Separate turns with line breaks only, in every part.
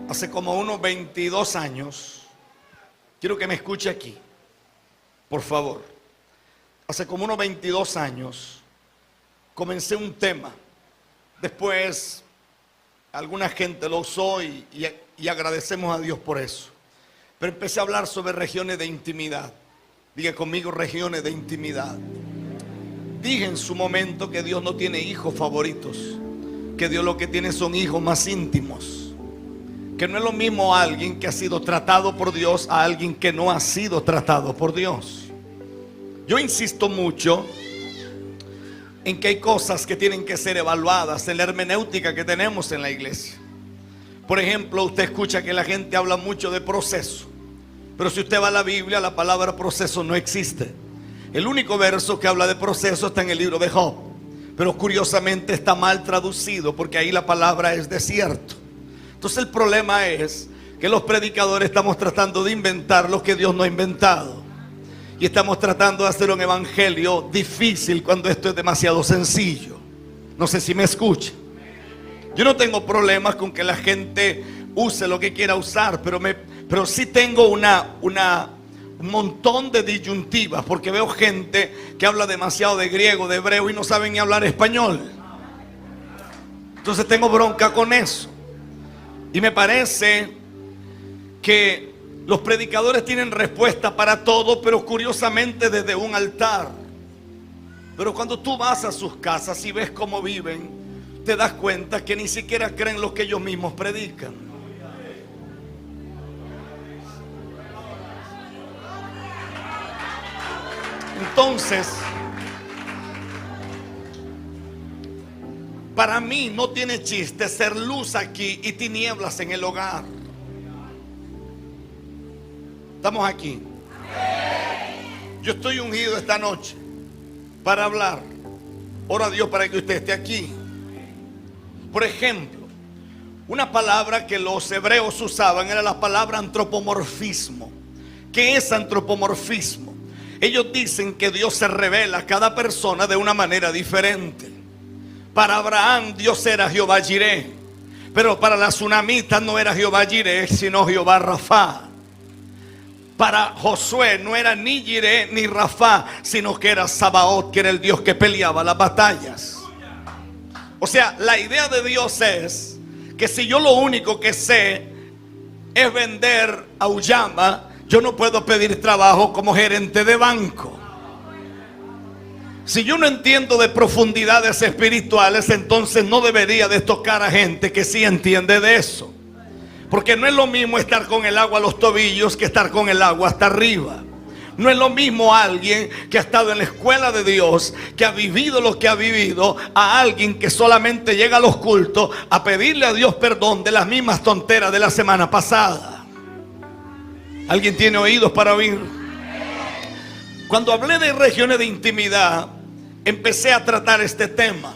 Hace como unos 22 años, quiero que me escuche aquí, por favor. Hace como unos 22 años comencé un tema. Después alguna gente lo usó y agradecemos a Dios por eso. Pero empecé a hablar sobre regiones de intimidad. Diga conmigo, regiones de intimidad. Dije en su momento que Dios no tiene hijos favoritos, que Dios lo que tiene son hijos más íntimos. Que no es lo mismo alguien que ha sido tratado por Dios a alguien que no ha sido tratado por Dios. Yo insisto mucho en que hay cosas que tienen que ser evaluadas en la hermenéutica que tenemos en la iglesia. Por ejemplo, usted escucha que la gente habla mucho de proceso, pero si usted va a la Biblia, la palabra proceso no existe. El único verso que habla de proceso está en el libro de Job, pero curiosamente está mal traducido porque ahí la palabra es desierto. Entonces el problema es que los predicadores estamos tratando de inventar lo que Dios no ha inventado. Y estamos tratando de hacer un evangelio difícil cuando esto es demasiado sencillo. No sé si me escucha. Yo no tengo problemas con que la gente use lo que quiera usar, pero sí tengo un montón de disyuntivas, porque veo gente que habla demasiado de griego, de hebreo y no saben ni hablar español. Entonces tengo bronca con eso. Y me parece que los predicadores tienen respuesta para todo, pero curiosamente desde un altar. Pero cuando tú vas a sus casas y ves cómo viven, te das cuenta que ni siquiera creen lo que ellos mismos predican. Entonces, para mí no tiene chiste ser luz aquí y tinieblas en el hogar. ¿Estamos aquí? Yo estoy ungido esta noche para hablar. Ora a Dios para que usted esté aquí. Por ejemplo, una palabra que los hebreos usaban era la palabra antropomorfismo. ¿Qué es antropomorfismo? Ellos dicen que Dios se revela a cada persona de una manera diferente. Para Abraham Dios era Jehová Jireh, pero para la tsunamita no era Jehová Jireh, sino Jehová Rafa. Para Josué no era ni Jireh ni Rafa, sino que era Sabaoth, que era el Dios que peleaba las batallas. O sea, la idea de Dios es que si yo lo único que sé es vender auyama, yo no puedo pedir trabajo como gerente de banco. Si yo no entiendo de profundidades espirituales, entonces no debería de tocar a gente que sí entiende de eso. Porque no es lo mismo estar con el agua a los tobillos que estar con el agua hasta arriba. No es lo mismo alguien que ha estado en la escuela de Dios, que ha vivido lo que ha vivido, a alguien que solamente llega a los cultos a pedirle a Dios perdón de las mismas tonteras de la semana pasada. ¿Alguien tiene oídos para oír? Cuando hablé de regiones de intimidad, empecé a tratar este tema.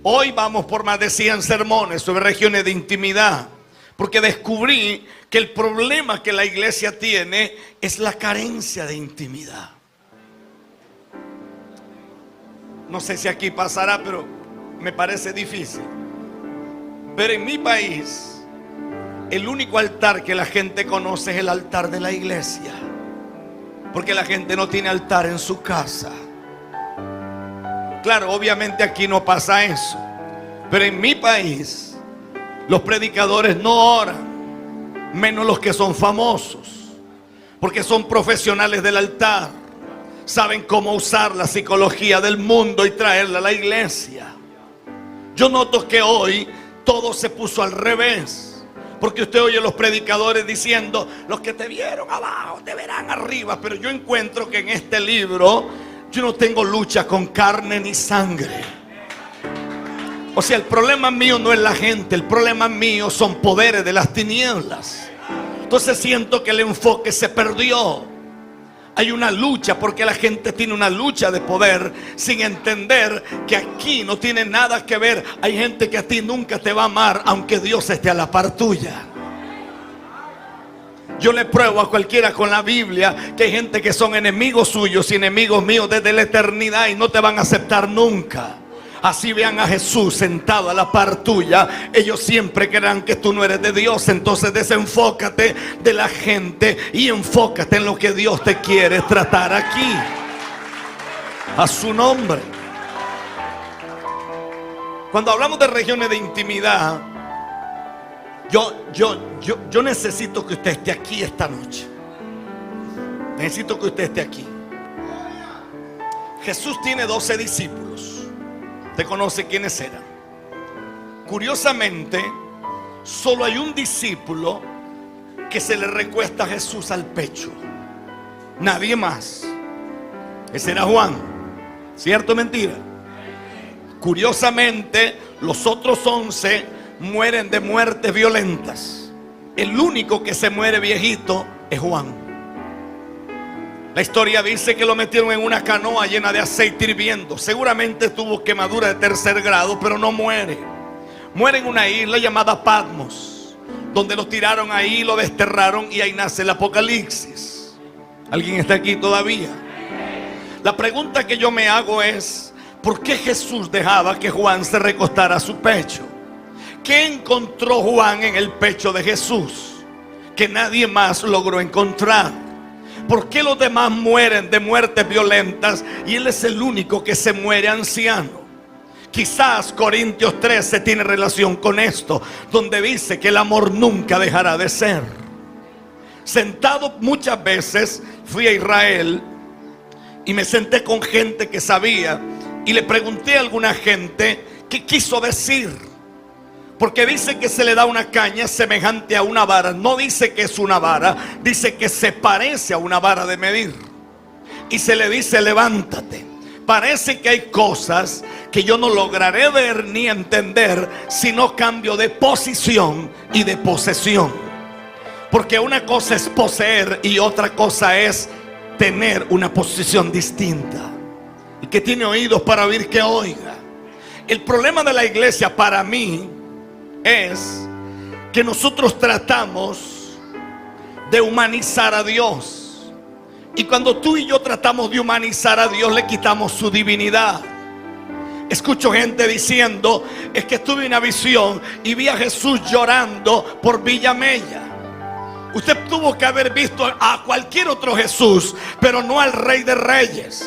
Hoy vamos por más de 100 sermones sobre regiones de intimidad, porque descubrí que el problema que la iglesia tiene es la carencia de intimidad. No sé si aquí pasará, pero me parece difícil. Pero en mi país, el único altar que la gente conoce es el altar de la iglesia, porque la gente no tiene altar en su casa. Claro, obviamente aquí no pasa eso, pero en mi país los predicadores no oran, menos los que son famosos, porque son profesionales del altar, saben cómo usar la psicología del mundo y traerla a la iglesia. Yo noto que hoy todo se puso al revés, porque usted oye a los predicadores diciendo: los que te vieron abajo te verán arriba. Pero yo encuentro que en este libro yo no tengo lucha con carne ni sangre. O sea, el problema mío no es la gente, el problema mío son poderes de las tinieblas. Entonces siento que el enfoque se perdió. Hay una lucha porque la gente tiene una lucha de poder sin entender que aquí no tiene nada que ver. Hay gente que a ti nunca te va a amar aunque Dios esté a la par tuya. Yo le pruebo a cualquiera con la Biblia que hay gente que son enemigos suyos y enemigos míos desde la eternidad y no te van a aceptar nunca. Así vean a Jesús sentado a la par tuya, ellos siempre creerán que tú no eres de Dios. Entonces desenfócate de la gente y enfócate en lo que Dios te quiere tratar aquí. A su nombre. Cuando hablamos de regiones de intimidad, yo necesito que usted esté aquí esta noche. Necesito que usted esté aquí. Jesús tiene 12 discípulos. Usted conoce quiénes eran. Curiosamente, solo hay un discípulo que se le recuesta a Jesús al pecho. Nadie más. Ese era Juan. ¿Cierto o mentira? Curiosamente, los otros 11 mueren de muertes violentas. El único que se muere viejito es Juan. La historia dice que lo metieron en una canoa llena de aceite hirviendo. Seguramente tuvo quemadura de tercer grado, pero no muere. Muere en una isla llamada Patmos, donde lo tiraron ahí, lo desterraron, y ahí nace el Apocalipsis. ¿Alguien está aquí todavía? La pregunta que yo me hago es: ¿por qué Jesús dejaba que Juan se recostara a su pecho? ¿Qué encontró Juan en el pecho de Jesús que nadie más logró encontrar? ¿Por qué los demás mueren de muertes violentas y él es el único que se muere anciano? Quizás Corintios 13 tiene relación con esto, donde dice que el amor nunca dejará de ser. Sentado muchas veces fui a Israel y me senté con gente que sabía, y le pregunté a alguna gente qué quiso decir. Porque dice que se le da una caña semejante a una vara. No dice que es una vara, dice que se parece a una vara de medir. Y se le dice: levántate. Parece que hay cosas que yo no lograré ver ni entender si no cambio de posición y de posesión. Porque una cosa es poseer y otra cosa es tener una posición distinta. Y que tiene oídos para oír, que oiga. El problema de la iglesia para mí es que nosotros tratamos de humanizar a Dios. Y cuando tú y yo tratamos de humanizar a Dios, le quitamos su divinidad. Escucho gente diciendo: es que tuve una visión y vi a Jesús llorando por Villa Mella. Usted tuvo que haber visto a cualquier otro Jesús, pero no al Rey de Reyes.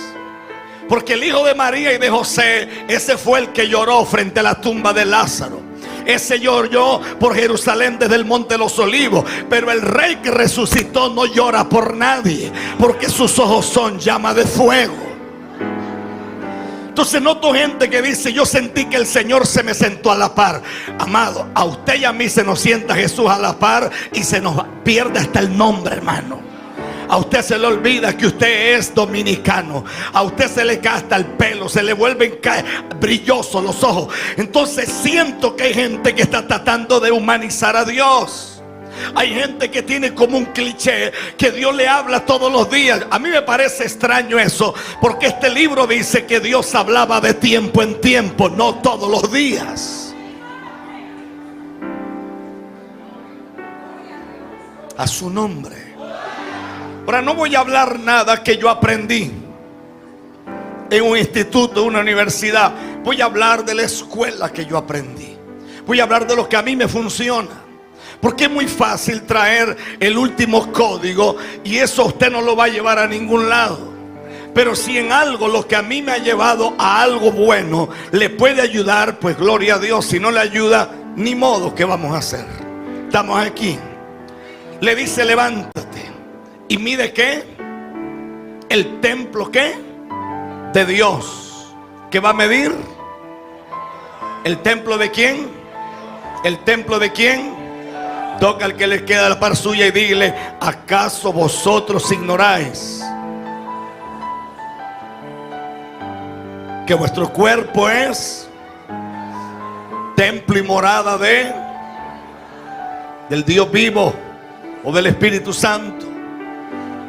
Porque el hijo de María y de José, ese fue el que lloró frente a la tumba de Lázaro. Ese lloró por Jerusalén desde el monte de los Olivos. Pero el rey que resucitó no llora por nadie, porque sus ojos son llama de fuego. Entonces noto gente que dice: yo sentí que el Señor se me sentó a la par. Amado, a usted y a mí se nos sienta Jesús a la par y se nos pierde hasta el nombre, hermano. A usted se le olvida que usted es dominicano. A usted se le cae hasta el pelo, se le vuelven brillosos los ojos. Entonces siento que hay gente que está tratando de humanizar a Dios. Hay gente que tiene como un cliché que Dios le habla todos los días. A mí me parece extraño eso, porque este libro dice que Dios hablaba de tiempo en tiempo, no todos los días. A su nombre. Ahora, no voy a hablar nada que yo aprendí en un instituto, en una universidad. Voy a hablar de la escuela que yo aprendí. Voy a hablar de lo que a mí me funciona. Porque es muy fácil traer el último código y eso usted no lo va a llevar a ningún lado. Pero si en algo lo que a mí me ha llevado a algo bueno le puede ayudar, pues gloria a Dios. Si no le ayuda, ni modo, ¿qué vamos a hacer? Estamos aquí. Le dice: levántate. ¿Y mide qué? El templo, ¿qué? De Dios. ¿Qué va a medir? ¿El templo de quién? ¿El templo de quién? Toca al que le queda la par suya y dile: ¿acaso vosotros ignoráis que vuestro cuerpo es templo y morada del Dios vivo o del Espíritu Santo?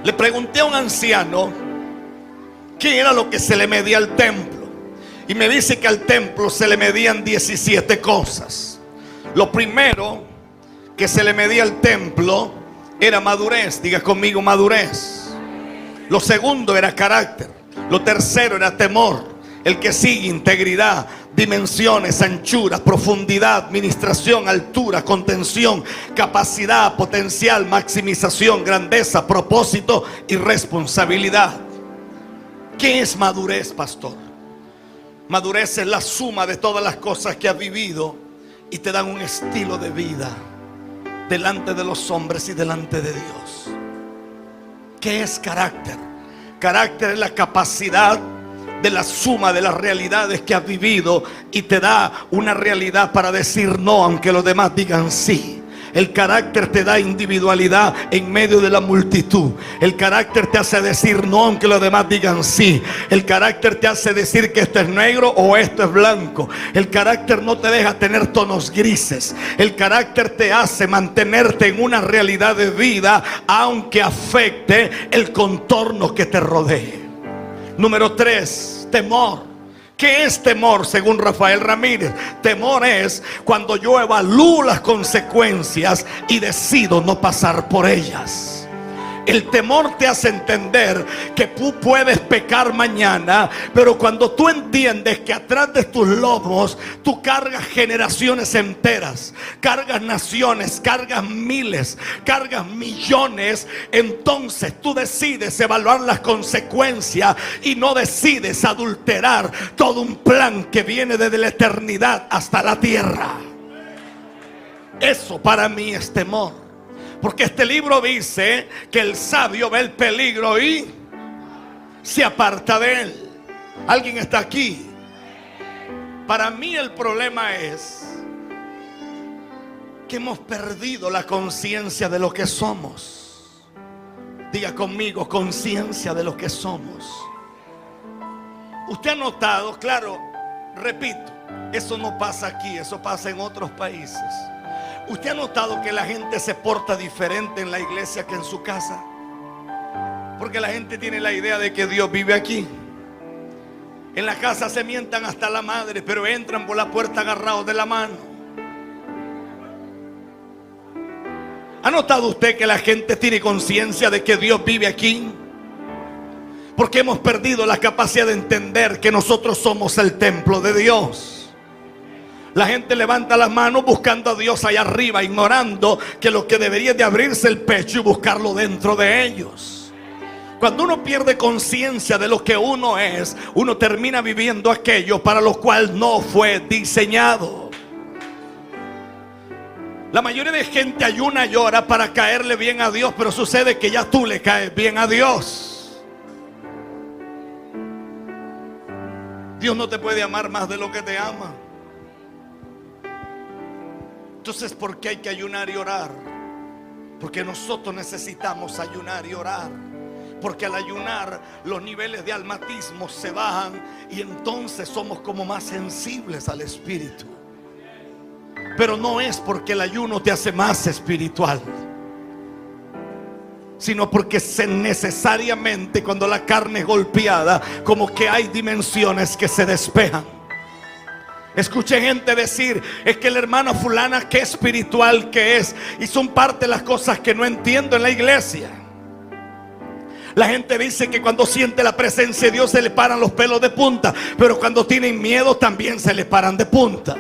Le pregunté a un anciano qué era lo que se le medía al templo, y me dice que al templo se le medían 17 cosas. Lo primero que se le medía al templo era madurez. Diga conmigo: madurez. Lo segundo era carácter. Lo tercero era temor. El que sigue: integridad, dimensiones, anchura, profundidad, administración, altura, contención, capacidad, potencial, maximización, grandeza, propósito y responsabilidad. ¿Qué es madurez, pastor? Madurez es la suma de todas las cosas que has vivido y te dan un estilo de vida delante de los hombres y delante de Dios. ¿Qué es carácter? Carácter es la capacidad de la suma de las realidades que has vivido y te da una realidad para decir no aunque los demás digan sí. El carácter te da individualidad en medio de la multitud. El carácter te hace decir no aunque los demás digan sí. El carácter te hace decir que esto es negro o esto es blanco. El carácter no te deja tener tonos grises. El carácter te hace mantenerte en una realidad de vida aunque afecte el contorno que te rodee. Número 3, temor. ¿Qué es temor según Rafael Ramírez? Temor es cuando yo evalúo las consecuencias y decido no pasar por ellas. El temor te hace entender que tú puedes pecar mañana, pero cuando tú entiendes que atrás de tus lomos tú cargas generaciones enteras, cargas naciones, cargas miles, cargas millones, entonces tú decides evaluar las consecuencias y no decides adulterar todo un plan que viene desde la eternidad hasta la tierra. Eso para mí es temor. Porque este libro dice que el sabio ve el peligro y se aparta de él. ¿Alguien está aquí? Para mí el problema es que hemos perdido la conciencia de lo que somos. Diga conmigo: conciencia de lo que somos. Usted ha notado, claro, repito, eso no pasa aquí, eso pasa en otros países. ¿Usted ha notado que la gente se porta diferente en la iglesia que en su casa? Porque la gente tiene la idea de que Dios vive aquí. En la casa se mientan hasta la madre, pero entran por la puerta agarrados de la mano. ¿Ha notado usted que la gente tiene conciencia de que Dios vive aquí? Porque hemos perdido la capacidad de entender que nosotros somos el templo de Dios. La gente levanta las manos buscando a Dios allá arriba, ignorando que lo que debería de abrirse el pecho y buscarlo dentro de ellos. Cuando uno pierde conciencia de lo que uno es, uno termina viviendo aquello para lo cual no fue diseñado. La mayoría de gente ayuna y ora para caerle bien a Dios, pero sucede que ya tú le caes bien a Dios. Dios no te puede amar más de lo que te ama. Entonces, ¿por qué hay que ayunar y orar? Porque nosotros necesitamos ayunar y orar. Porque al ayunar los niveles de almatismo se bajan y entonces somos como más sensibles al espíritu. Pero no es porque el ayuno te hace más espiritual, sino porque necesariamente cuando la carne es golpeada, como que hay dimensiones que se despejan. Escuché gente decir: es que la hermana fulana, qué espiritual que es. Y son parte de las cosas que no entiendo en la iglesia. La gente dice que cuando siente la presencia de Dios se le paran los pelos de punta, pero cuando tienen miedo también se le paran de punta.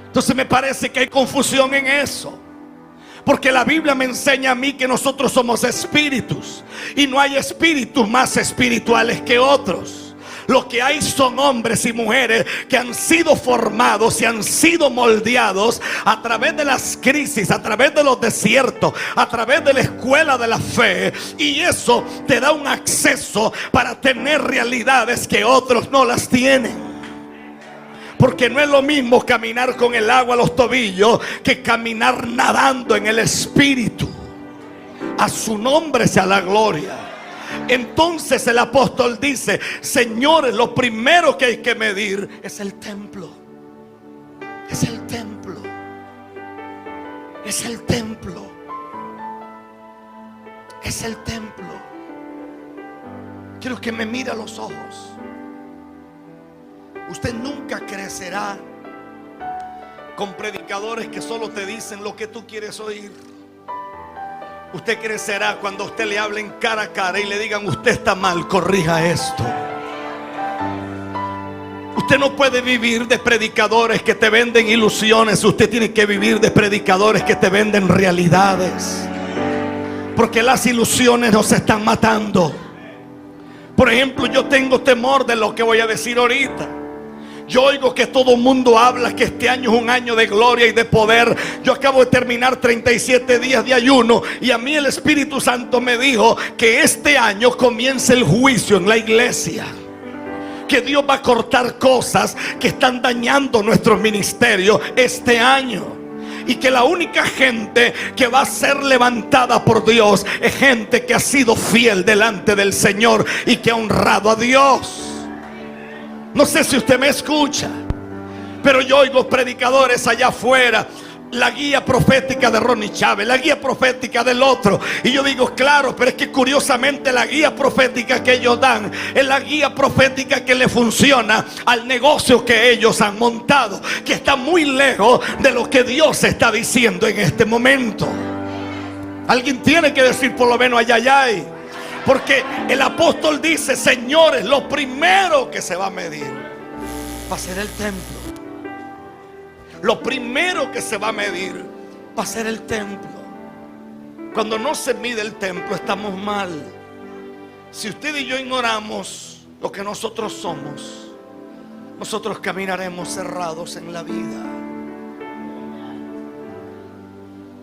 Entonces me parece que hay confusión en eso. Porque la Biblia me enseña a mí que nosotros somos espíritus y no hay espíritus más espirituales que otros. Lo que hay son hombres y mujeres que han sido formados y han sido moldeados a través de las crisis, a través de los desiertos, a través de la escuela de la fe. Y eso te da un acceso para tener realidades que otros no las tienen. Porque no es lo mismo caminar con el agua a los tobillos que caminar nadando en el espíritu. A su nombre sea la gloria. Entonces el apóstol dice: señores, lo primero que hay que medir es el templo. Es el templo. Es el templo. Es el templo. Quiero que me mire a los ojos. Usted nunca crecerá con predicadores que solo te dicen lo que tú quieres oír. Usted crecerá cuando a usted le hablen cara a cara y le digan: usted está mal, corrija esto. Usted no puede vivir de predicadores que te venden ilusiones. Usted tiene que vivir de predicadores que te venden realidades. Porque las ilusiones nos están matando. Por ejemplo, yo tengo temor de lo que voy a decir ahorita. Yo oigo que todo el mundo habla que este año es un año de gloria y de poder. Yo acabo de terminar 37 días de ayuno y a mí el Espíritu Santo me dijo que este año comienza el juicio en la iglesia. Que Dios va a cortar cosas que están dañando nuestro ministerio este año. Y que la única gente que va a ser levantada por Dios es gente que ha sido fiel delante del Señor y que ha honrado a Dios. No sé si usted me escucha, pero yo oigo predicadores allá afuera. La guía profética de Ronnie Chávez, la guía profética del otro. Y yo digo, claro, pero es que curiosamente la guía profética que ellos dan es la guía profética que le funciona al negocio que ellos han montado, que está muy lejos de lo que Dios está diciendo en este momento. Alguien tiene que decir por lo menos ay, ay, ay. Porque el apóstol dice, señores, lo primero que se va a medir va a ser el templo. Lo primero que se va a medir va a ser el templo. Cuando no se mide el templo, estamos mal. Si usted y yo ignoramos lo que nosotros somos, nosotros caminaremos cerrados en la vida.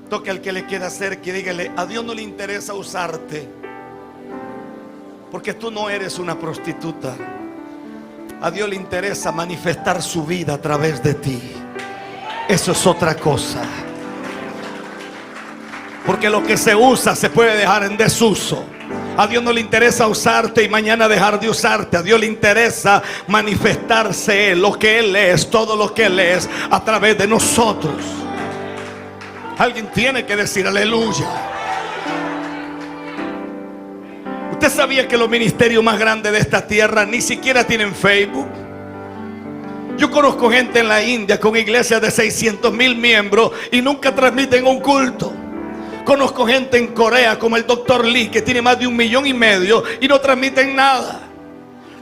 Toque al que le queda cerca y dígale, a Dios no le interesa usarte, porque tú no eres una prostituta. A Dios le interesa manifestar su vida a través de ti. Eso es otra cosa. Porque lo que se usa se puede dejar en desuso. A Dios no le interesa usarte y mañana dejar de usarte. A Dios le interesa manifestarse Él, lo que Él es, todo lo que Él es a través de nosotros. Alguien tiene que decir aleluya. ¿Usted sabía que los ministerios más grandes de esta tierra ni siquiera tienen Facebook? Yo conozco gente en la India con iglesias de 600,000 miembros y nunca transmiten un culto. Conozco gente en Corea como el Dr. Lee, que tiene más de 1,5 millones y no transmiten nada.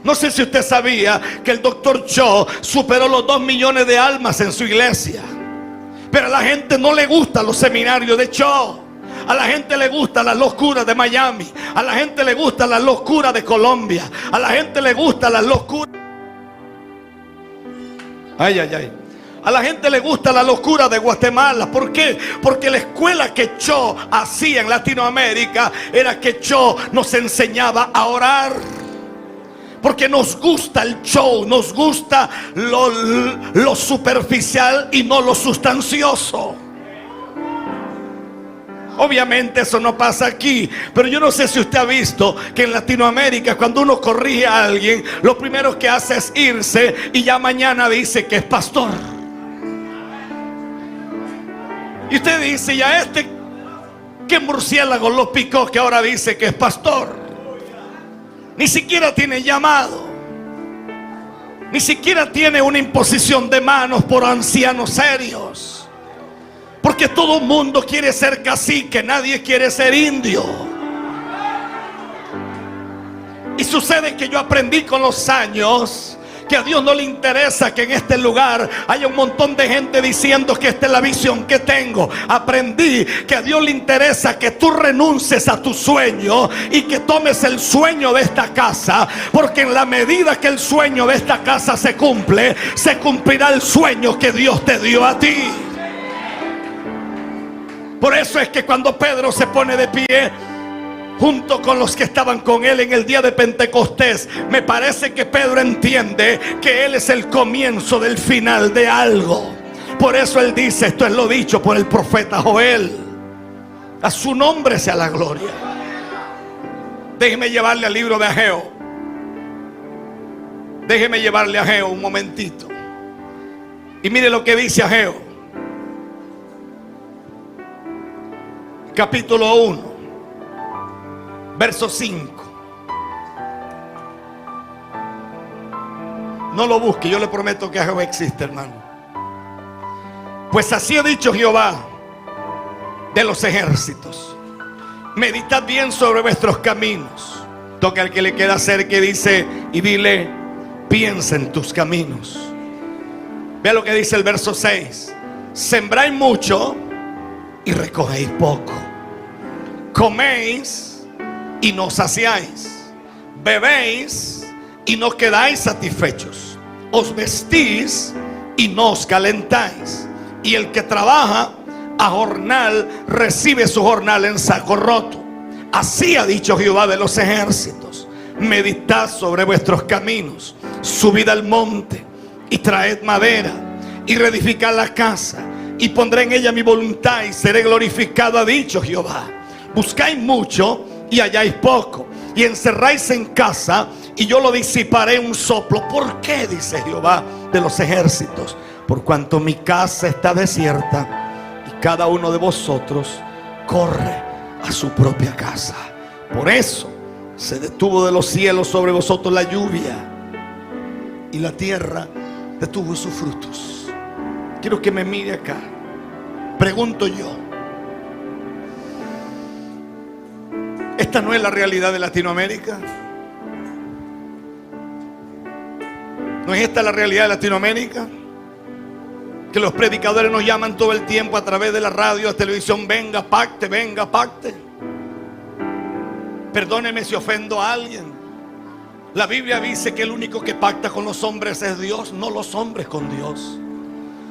No sé si usted sabía que el Dr. Cho superó los 2 millones de almas en su iglesia. Pero a la gente no le gustan los seminarios de Cho. A la gente le gustan las locuras de Miami. A la gente le gustan las locuras de Colombia. A la gente le gustan las locuras. Ay, ay, ay. A la gente le gusta la locura de Guatemala. ¿Por qué? Porque la escuela que Cho hacía en Latinoamérica era que Cho nos enseñaba a orar. Porque nos gusta el show, nos gusta lo superficial y no lo sustancioso. Obviamente eso no pasa aquí, pero yo no sé si usted ha visto que en Latinoamérica cuando uno corrige a alguien, lo primero que hace es irse y ya mañana dice que es pastor. Y usted dice, ya ¿qué murciélago lo picó que ahora dice que es pastor? Ni siquiera tiene llamado. Ni siquiera tiene una imposición de manos por ancianos serios. Porque todo el mundo quiere ser cacique, nadie quiere ser indio. Y sucede que yo aprendí con los años que a Dios no le interesa que en este lugar haya un montón de gente diciendo que esta es la visión que tengo. Aprendí que a Dios le interesa que tú renuncies a tu sueño y que tomes el sueño de esta casa, porque en la medida que el sueño de esta casa se cumple, se cumplirá el sueño que Dios te dio a ti. Por eso es que cuando Pedro se pone de pie junto con los que estaban con él en el día de Pentecostés, me parece que Pedro entiende que él es el comienzo del final de algo. Por eso él dice, esto es lo dicho por el profeta Joel, a su nombre sea la gloria. Déjeme llevarle al libro de Ageo. Déjeme llevarle a Ageo un momentito. Y mire lo que dice Ageo. Capítulo 1, verso 5. No lo busque, yo le prometo que Jehová existe, hermano. Pues así ha dicho Jehová de los ejércitos: meditad bien sobre vuestros caminos. Toca al que le queda cerca y dice, y dile, piensa en tus caminos. Vea lo que dice el verso 6. Sembráis mucho y recogéis poco. Coméis y no saciáis. Bebéis y no quedáis satisfechos. Os vestís y no os calentáis. Y el que trabaja a jornal recibe su jornal en saco roto. Así ha dicho Jehová de los ejércitos: meditad sobre vuestros caminos, subid al monte y traed madera y reedificad la casa, y pondré en ella mi voluntad y seré glorificado, ha dicho Jehová. Buscáis mucho y halláis poco, y encerráis en casa y yo lo disiparé un soplo. ¿Por qué? Dice Jehová de los ejércitos: por cuanto mi casa está desierta y cada uno de vosotros corre a su propia casa. Por eso se detuvo de los cielos sobre vosotros la lluvia, y la tierra detuvo sus frutos. Quiero que me mire acá. Pregunto yo, ¿esta no es la realidad de Latinoamérica? ¿No es esta la realidad de Latinoamérica? Que los predicadores nos llaman todo el tiempo a través de la radio, la televisión: venga, pacte, venga, pacte. Perdóneme si ofendo a alguien. La Biblia dice que el único que pacta con los hombres es Dios, no los hombres con Dios.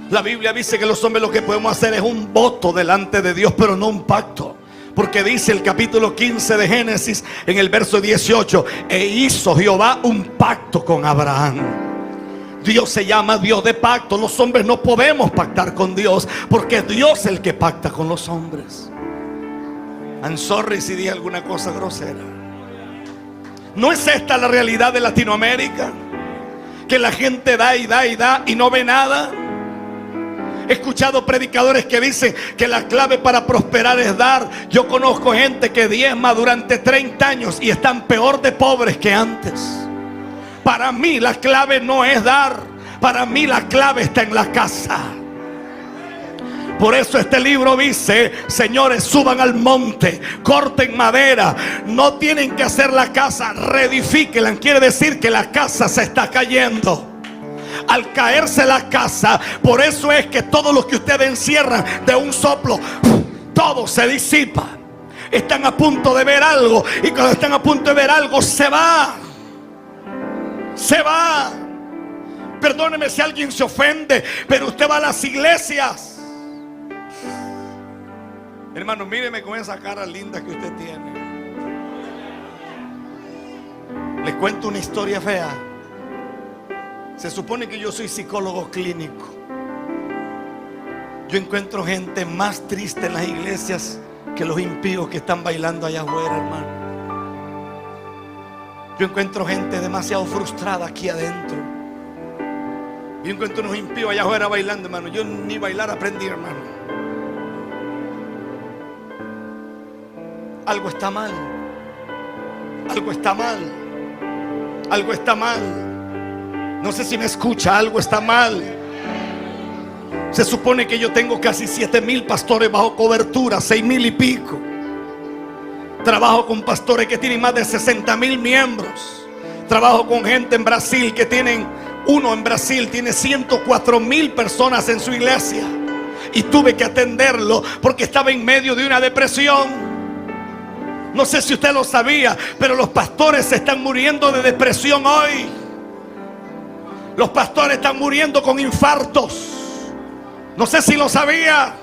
La Biblia dice que los hombres lo que podemos hacer es un voto delante de Dios, pero no un pacto. Porque dice el capítulo 15 de Génesis, en el verso 18: e hizo Jehová un pacto con Abraham. Dios se llama Dios de pacto. Los hombres no podemos pactar con Dios, porque Dios es el que pacta con los hombres. I'm sorry si dije alguna cosa grosera. ¿No es esta la realidad de Latinoamérica? Que la gente da y da y da y no ve nada. He escuchado predicadores que dicen que la clave para prosperar es dar. Yo conozco gente que diezma durante 30 años y están peor de pobres que antes. Para mí la clave no es dar. Para mí la clave está en la casa. Por eso este libro dice: señores, suban al monte, corten madera. No tienen que hacer la casa, reedifíquenla. Quiere decir que la casa se está cayendo. Al caerse la casa, por eso es que todo lo que ustedes encierran de un soplo, todo se disipa. Están a punto de ver algo, y cuando están a punto de ver algo, se va. Se va. Perdóneme si alguien se ofende, pero usted va a las iglesias. Hermano, míreme con esa cara linda que usted tiene. Les cuento una historia fea. Se supone que yo soy psicólogo clínico. Yo encuentro gente más triste en las iglesias que los impíos que están bailando allá afuera, hermano. Yo encuentro gente demasiado frustrada aquí adentro. Yo encuentro unos impíos allá afuera bailando, hermano. Yo ni bailar aprendí, hermano. Algo está mal. Algo está mal. Algo está mal. No sé si me escucha. Algo está mal. Se supone que yo tengo casi 7,000 pastores bajo cobertura, 6,000 y pico. Trabajo con pastores que tienen más de 60,000 miembros. Trabajo con gente en Brasil que uno en Brasil tiene 104,000 personas en su iglesia. Y tuve que atenderlo porque estaba en medio de una depresión. No sé si usted lo sabía, pero los pastores se están muriendo de depresión hoy. Los pastores están muriendo con infartos. No sé si lo sabía.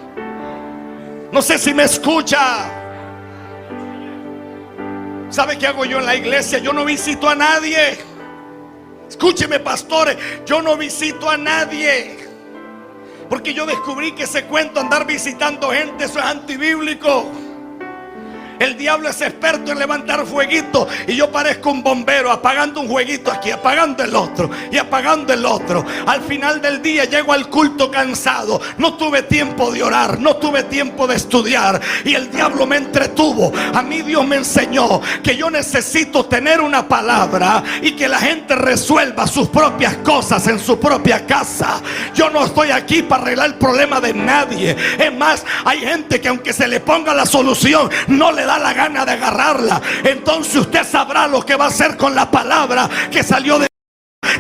No sé si me escucha. ¿Sabe qué hago yo en la iglesia? Yo no visito a nadie. Escúcheme, pastores, yo no visito a nadie. Porque yo descubrí que ese cuento andar visitando gente, eso es antibíblico. El diablo es experto en levantar fueguitos, y yo parezco un bombero apagando un jueguito aquí, apagando el otro y apagando el otro. Al final del día llego al culto cansado. No tuve tiempo de orar, no tuve tiempo de estudiar, y el diablo me entretuvo. A mí Dios me enseñó que yo necesito tener una palabra y que la gente resuelva sus propias cosas en su propia casa. Yo no estoy aquí para arreglar el problema de nadie. Es más, hay gente que aunque se le ponga la solución, no le da la gana de agarrarla. Entonces usted sabrá lo que va a hacer con la palabra que salió de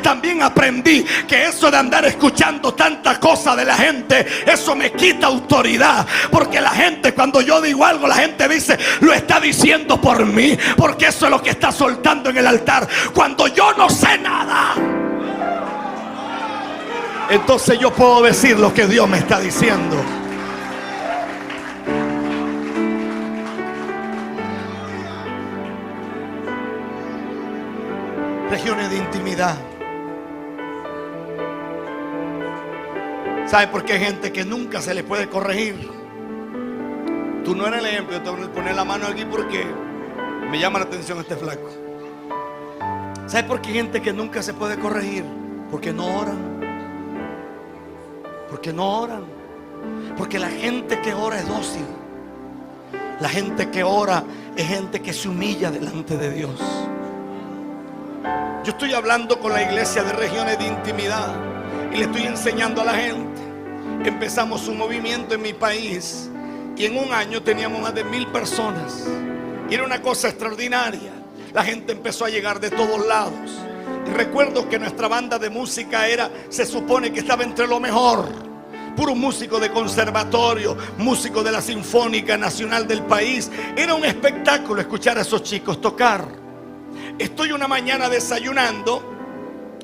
también aprendí que eso de andar escuchando tanta cosa de la gente, eso me quita autoridad. Porque la gente, cuando yo digo algo, la gente dice, lo está diciendo por mí, porque eso es lo que está soltando en el altar, cuando yo no sé nada. Entonces yo puedo decir lo que Dios me está diciendo. Regiones de intimidad. ¿Sabe por qué hay gente que nunca se le puede corregir? Tú no eres el ejemplo. Yo te voy a poner la mano aquí porque me llama la atención este flaco. ¿Sabe por qué hay gente que nunca se puede corregir? Porque no oran. Porque no oran. Porque la gente que ora es dócil. La gente que ora es gente que se humilla delante de Dios. Yo estoy hablando con la iglesia de regiones de intimidad y le estoy enseñando a la gente. Empezamos un movimiento en mi país y en un año teníamos más de 1000 personas. Y era una cosa extraordinaria. La gente empezó a llegar de todos lados. Y recuerdo que nuestra banda de música se supone que estaba entre lo mejor. Puro músico de conservatorio, músico de la Sinfónica Nacional del país. Era un espectáculo escuchar a esos chicos tocar. Estoy una mañana desayunando.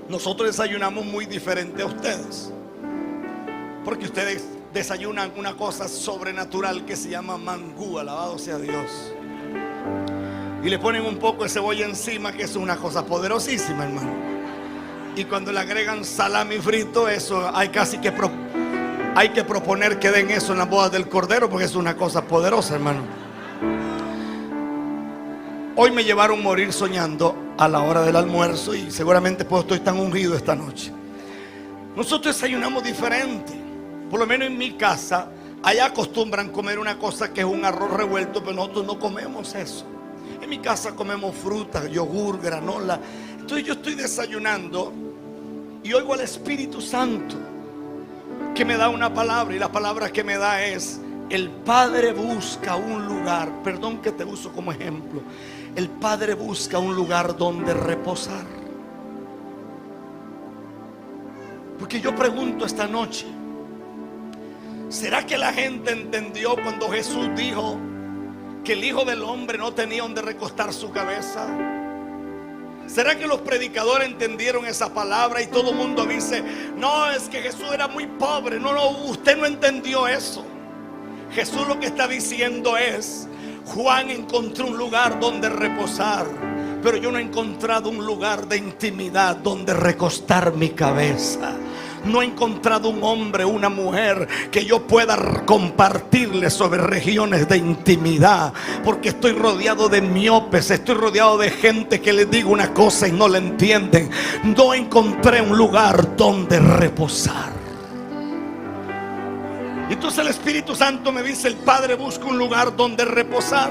Nosotros desayunamos muy diferente a ustedes, porque ustedes desayunan una cosa sobrenatural que se llama mangú, alabado sea Dios. Y le ponen un poco de cebolla encima, que es una cosa poderosísima, hermano. Y cuando le agregan salami frito, eso hay que proponer que den eso en las bodas del Cordero, porque es una cosa poderosa, hermano. Hoy me llevaron a morir soñando a la hora del almuerzo y seguramente pues estoy tan ungido esta noche. Nosotros desayunamos diferente. Por lo menos en mi casa, allá acostumbran comer una cosa que es un arroz revuelto, pero nosotros no comemos eso. En mi casa comemos frutas, yogur, granola. Entonces yo estoy desayunando y oigo al Espíritu Santo que me da una palabra, y la palabra que me da es: el Padre busca un lugar. Perdón que te uso como ejemplo. El Padre busca un lugar donde reposar. Porque yo pregunto esta noche, ¿será que la gente entendió cuando Jesús dijo que el Hijo del Hombre no tenía donde recostar su cabeza? ¿Será que los predicadores entendieron esa palabra y todo el mundo dice, no, es que Jesús era muy pobre? No, usted no entendió eso. Jesús lo que está diciendo es: Juan encontró un lugar donde reposar, pero yo no he encontrado un lugar de intimidad donde recostar mi cabeza. No he encontrado un hombre, una mujer que yo pueda compartirle sobre regiones de intimidad, porque estoy rodeado de miopes, estoy rodeado de gente que les digo una cosa y no la entienden. No encontré un lugar donde reposar. Entonces el Espíritu Santo me dice: el Padre busca un lugar donde reposar.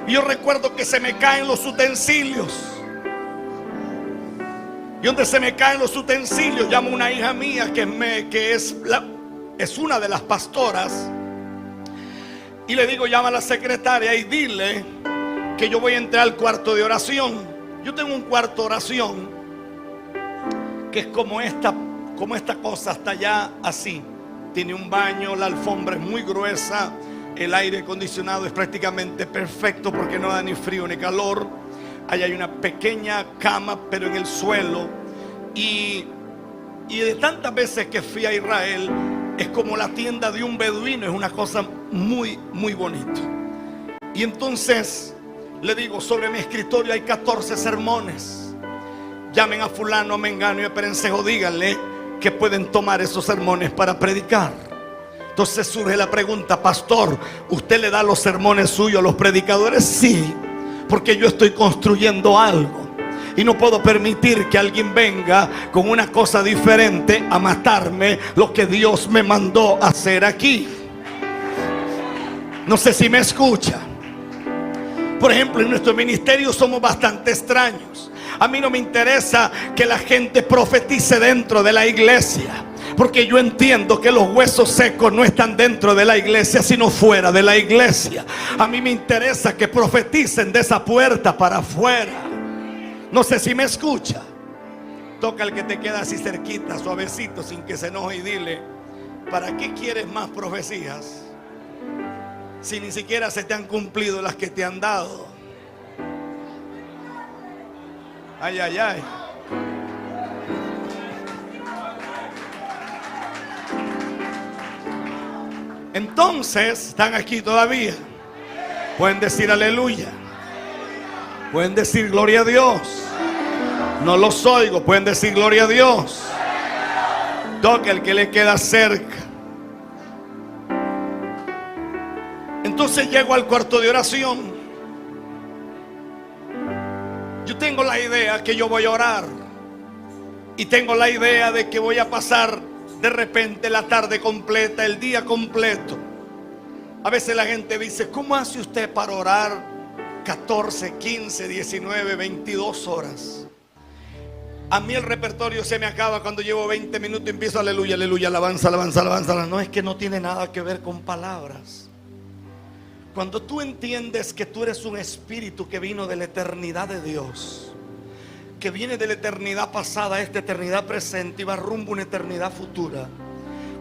Y yo recuerdo que se me caen los utensilios. Y donde se me caen los utensilios, llamo a una hija mía que es una de las pastoras, y le digo: llama a la secretaria y dile que yo voy a entrar al cuarto de oración. Yo tengo un cuarto de oración que es como esta cosa, hasta allá así. Tiene un baño, la alfombra es muy gruesa, el aire acondicionado es prácticamente perfecto porque no da ni frío ni calor. Allá hay una pequeña cama, pero en el suelo. Y de tantas veces que fui a Israel, es como la tienda de un beduino. Es una cosa muy, muy bonita. Y entonces le digo: sobre mi escritorio hay 14 sermones. Llamen a fulano, a mengano y a perencejo, díganle que pueden tomar esos sermones para predicar. Entonces surge la pregunta: pastor, ¿usted le da los sermones suyos a los predicadores? Sí, porque yo estoy construyendo algo y no puedo permitir que alguien venga con una cosa diferente a matarme lo que Dios me mandó a hacer aquí. No sé si me escucha. Por ejemplo, en nuestro ministerio somos bastante extraños. A mí no me interesa que la gente profetice dentro de la iglesia, porque yo entiendo que los huesos secos no están dentro de la iglesia, sino fuera de la iglesia. A mí me interesa que profeticen de esa puerta para afuera. No sé si me escucha. Toca al que te queda así cerquita, suavecito, sin que se enoje, y dile: ¿para qué quieres más profecías si ni siquiera se te han cumplido las que te han dado? Ay, ay, ay. Entonces, ¿están aquí todavía? Pueden decir aleluya. Pueden decir gloria a Dios. No los oigo. Pueden decir gloria a Dios. Toca el que le queda cerca. Entonces llego al cuarto de oración. Yo tengo la idea que yo voy a orar. Y tengo la idea de que voy a pasar de repente la tarde completa, el día completo. A veces la gente dice: ¿cómo hace usted para orar 14, 15, 19, 22 horas? A mí el repertorio se me acaba cuando llevo 20 minutos y empiezo aleluya, aleluya, alabanza, alabanza, alabanza. No, es que no tiene nada que ver con palabras. Cuando tú entiendes que tú eres un espíritu que vino de la eternidad de Dios, que viene de la eternidad pasada a esta eternidad presente y va rumbo a una eternidad futura.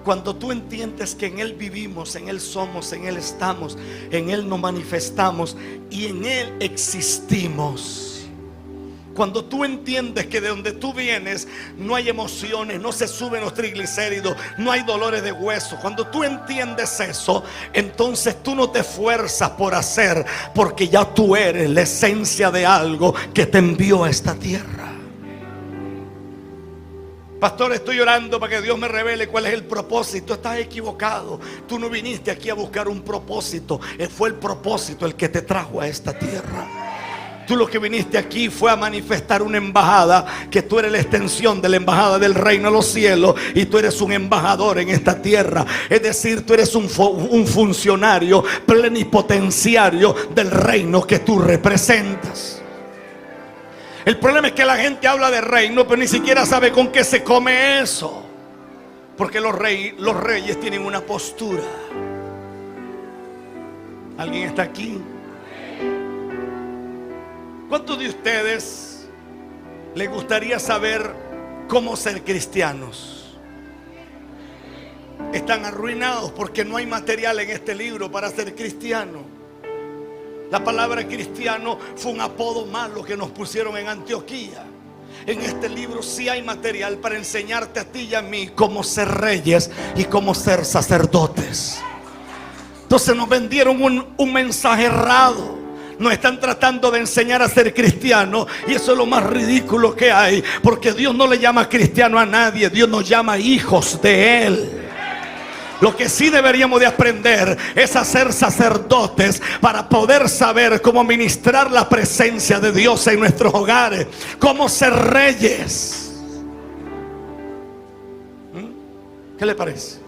Cuando tú entiendes que en Él vivimos, en Él somos, en Él estamos, en Él nos manifestamos y en Él existimos. Cuando tú entiendes que de donde tú vienes no hay emociones, no se suben los triglicéridos, no hay dolores de hueso. Cuando tú entiendes eso, entonces tú no te esfuerzas por hacer, porque ya tú eres la esencia de algo que te envió a esta tierra. Pastor, estoy orando para que Dios me revele cuál es el propósito. Estás equivocado. Tú no viniste aquí a buscar un propósito. Fue el propósito el que te trajo a esta tierra. Tú lo que viniste aquí fue a manifestar una embajada, que tú eres la extensión de la embajada del reino de los cielos, y tú eres un embajador en esta tierra. Es decir, tú eres un funcionario plenipotenciario del reino que tú representas. El problema es que la gente habla de reino, pero ni siquiera sabe con qué se come eso. Porque los reyes tienen una postura. ¿Alguien está aquí? ¿Cuántos de ustedes les gustaría saber cómo ser cristianos? Están arruinados porque no hay material en este libro para ser cristiano. La palabra cristiano fue un apodo malo que nos pusieron en Antioquía. En este libro sí hay material para enseñarte a ti y a mí cómo ser reyes y cómo ser sacerdotes. Entonces nos vendieron un mensaje errado. Nos están tratando de enseñar a ser cristianos, y eso es lo más ridículo que hay, porque Dios no le llama cristiano a nadie. Dios nos llama hijos de Él. Lo que sí deberíamos de aprender es a ser sacerdotes para poder saber cómo ministrar la presencia de Dios en nuestros hogares, cómo ser reyes. ¿Qué le parece?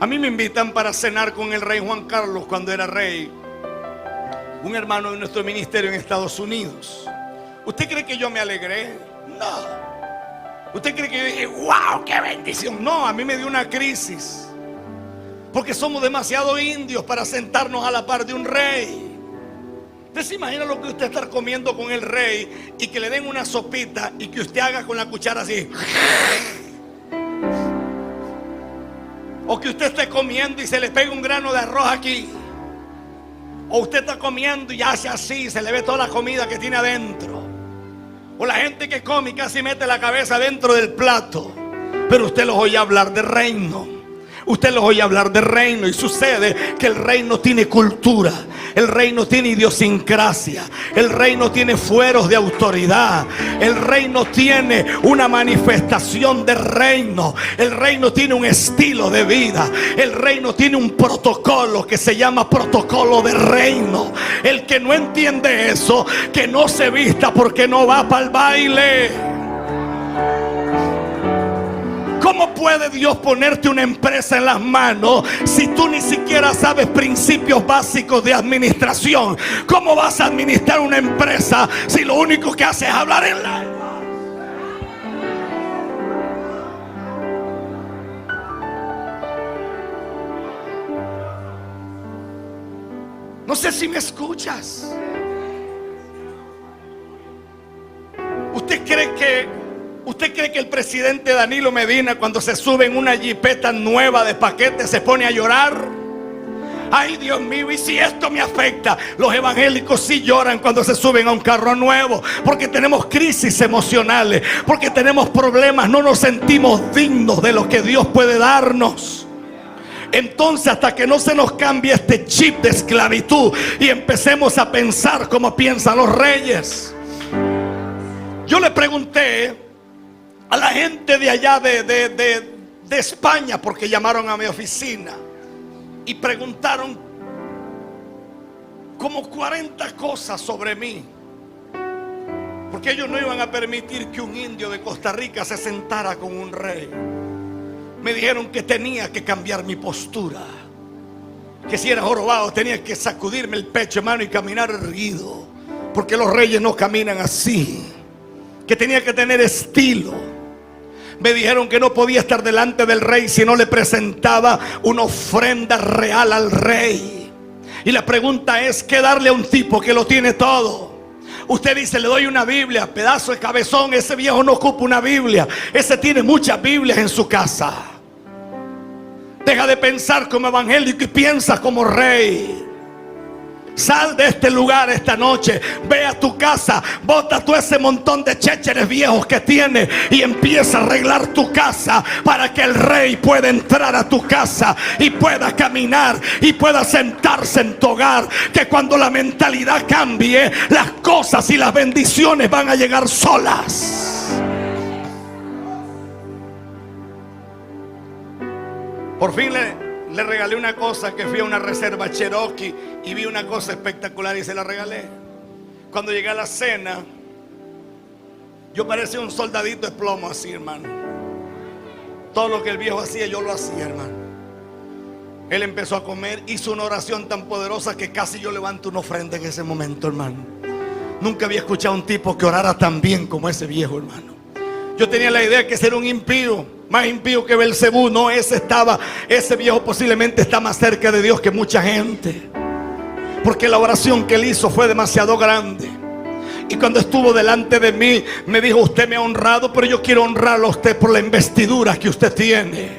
A mí me invitan para cenar con el rey Juan Carlos cuando era rey, un hermano de nuestro ministerio en Estados Unidos. ¿Usted cree que yo me alegré? No. ¿Usted cree que yo dije, wow, qué bendición? No, a mí me dio una crisis, porque somos demasiado indios para sentarnos a la par de un rey. ¿Usted se imagina lo que usted está comiendo con el rey y que le den una sopita y que usted haga con la cuchara así? O que usted esté comiendo y se le pegue un grano de arroz aquí. O usted está comiendo y hace así, se le ve toda la comida que tiene adentro. O la gente que come y casi mete la cabeza dentro del plato. Pero usted los oye hablar de reino. Usted los oye hablar de reino, y sucede que el reino tiene cultura, el reino tiene idiosincrasia, el reino tiene fueros de autoridad, el reino tiene una manifestación de reino, el reino tiene un estilo de vida, el reino tiene un protocolo que se llama protocolo de reino. El que no entiende eso, que no se vista, porque no va para el baile. ¿Cómo puede Dios ponerte una empresa en las manos si tú ni siquiera sabes principios básicos de administración? ¿Cómo vas a administrar una empresa si lo único que haces es hablar en lengua? No sé si me escuchas. ¿Usted cree que el presidente Danilo Medina, cuando se sube en una jipeta nueva de paquete, se pone a llorar? Ay, Dios mío, ¿y si esto me afecta? Los evangélicos sí lloran cuando se suben a un carro nuevo, porque tenemos crisis emocionales, porque tenemos problemas, no nos sentimos dignos de lo que Dios puede darnos. Entonces, hasta que no se nos cambie este chip de esclavitud y empecemos a pensar como piensan los reyes. Yo le pregunté a la gente de allá de España, porque llamaron a mi oficina y preguntaron como 40 cosas sobre mí, porque ellos no iban a permitir que un indio de Costa Rica se sentara con un rey. Me dijeron que tenía que cambiar mi postura, que si era jorobado tenía que sacudirme el pecho, hermano, y caminar erguido, porque los reyes no caminan así, que tenía que tener estilo. Me dijeron que no podía estar delante del rey si no le presentaba una ofrenda real al rey. Y la pregunta es, ¿qué darle a un tipo que lo tiene todo? Usted dice, le doy una Biblia, pedazo de cabezón. Ese viejo no ocupa una Biblia, ese tiene muchas Biblias en su casa. Deja de pensar como evangélico y piensa como rey. Sal de este lugar esta noche, ve a tu casa, bota todo ese montón de chécheres viejos que tienes y empieza a arreglar tu casa para que el rey pueda entrar a tu casa y pueda caminar y pueda sentarse en tu hogar. Que cuando la mentalidad cambie, las cosas y las bendiciones van a llegar solas. Por fin le regalé una cosa, que fui a una reserva Cherokee y vi una cosa espectacular y se la regalé. Cuando llegué a la cena, yo parecía un soldadito de plomo así, hermano. Todo lo que el viejo hacía, yo lo hacía, hermano. Él empezó a comer, hizo una oración tan poderosa que casi yo levanto una ofrenda en ese momento, hermano. Nunca había escuchado a un tipo que orara tan bien como ese viejo, hermano. Yo tenía la idea que ese era un impío, más impío que Belcebú. No, ese viejo posiblemente está más cerca de Dios que mucha gente, porque la oración que él hizo fue demasiado grande. Y cuando estuvo delante de mí, me dijo, usted me ha honrado, pero yo quiero honrarlo a usted por la investidura que usted tiene,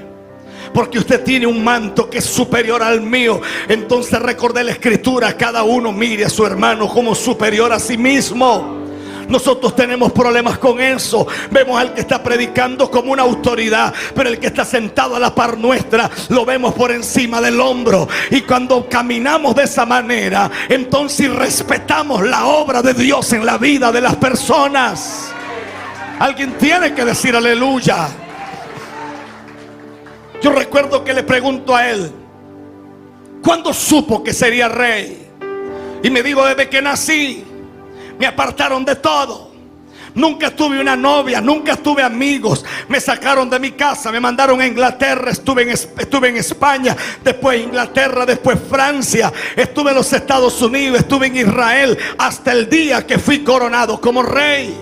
porque usted tiene un manto que es superior al mío. Entonces recordé la escritura, cada uno mire a su hermano como superior a sí mismo. Nosotros tenemos problemas con eso. Vemos al que está predicando como una autoridad, pero el que está sentado a la par nuestra lo vemos por encima del hombro. Y cuando caminamos de esa manera, entonces respetamos la obra de Dios en la vida de las personas. Alguien tiene que decir aleluya. Yo recuerdo que le pregunto a él, ¿cuándo supo que sería rey? Y me dijo, desde que nací. Me apartaron de todo. Nunca tuve una novia, nunca tuve amigos. Me sacaron de mi casa, me mandaron a Inglaterra. Estuve en España, después Inglaterra, después Francia. Estuve en los Estados Unidos, estuve en Israel, hasta el día que fui coronado como rey.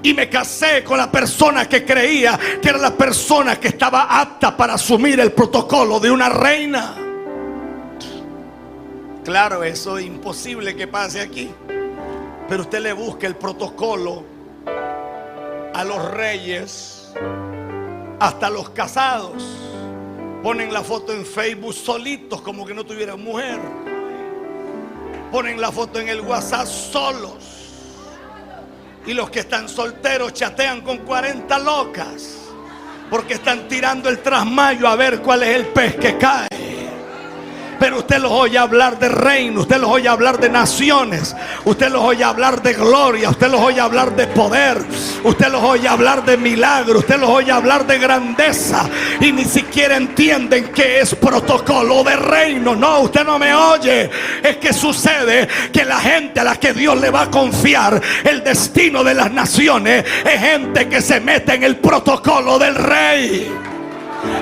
Y me casé con la persona que creía que era la persona que estaba apta para asumir el protocolo de una reina. Claro, eso es imposible que pase aquí. Pero usted le busca el protocolo a los reyes, hasta los casados. Ponen la foto en Facebook solitos, como que no tuvieran mujer. Ponen la foto en el WhatsApp solos. Y los que están solteros chatean con 40 locas, porque están tirando el trasmayo a ver cuál es el pez que cae. Pero usted los oye hablar de reino, usted los oye hablar de naciones, usted los oye hablar de gloria, usted los oye hablar de poder, usted los oye hablar de milagro, usted los oye hablar de grandeza, y ni siquiera entienden qué es protocolo de reino. No, usted no me oye. Es que sucede que la gente a la que Dios le va a confiar el destino de las naciones es gente que se mete en el protocolo del rey.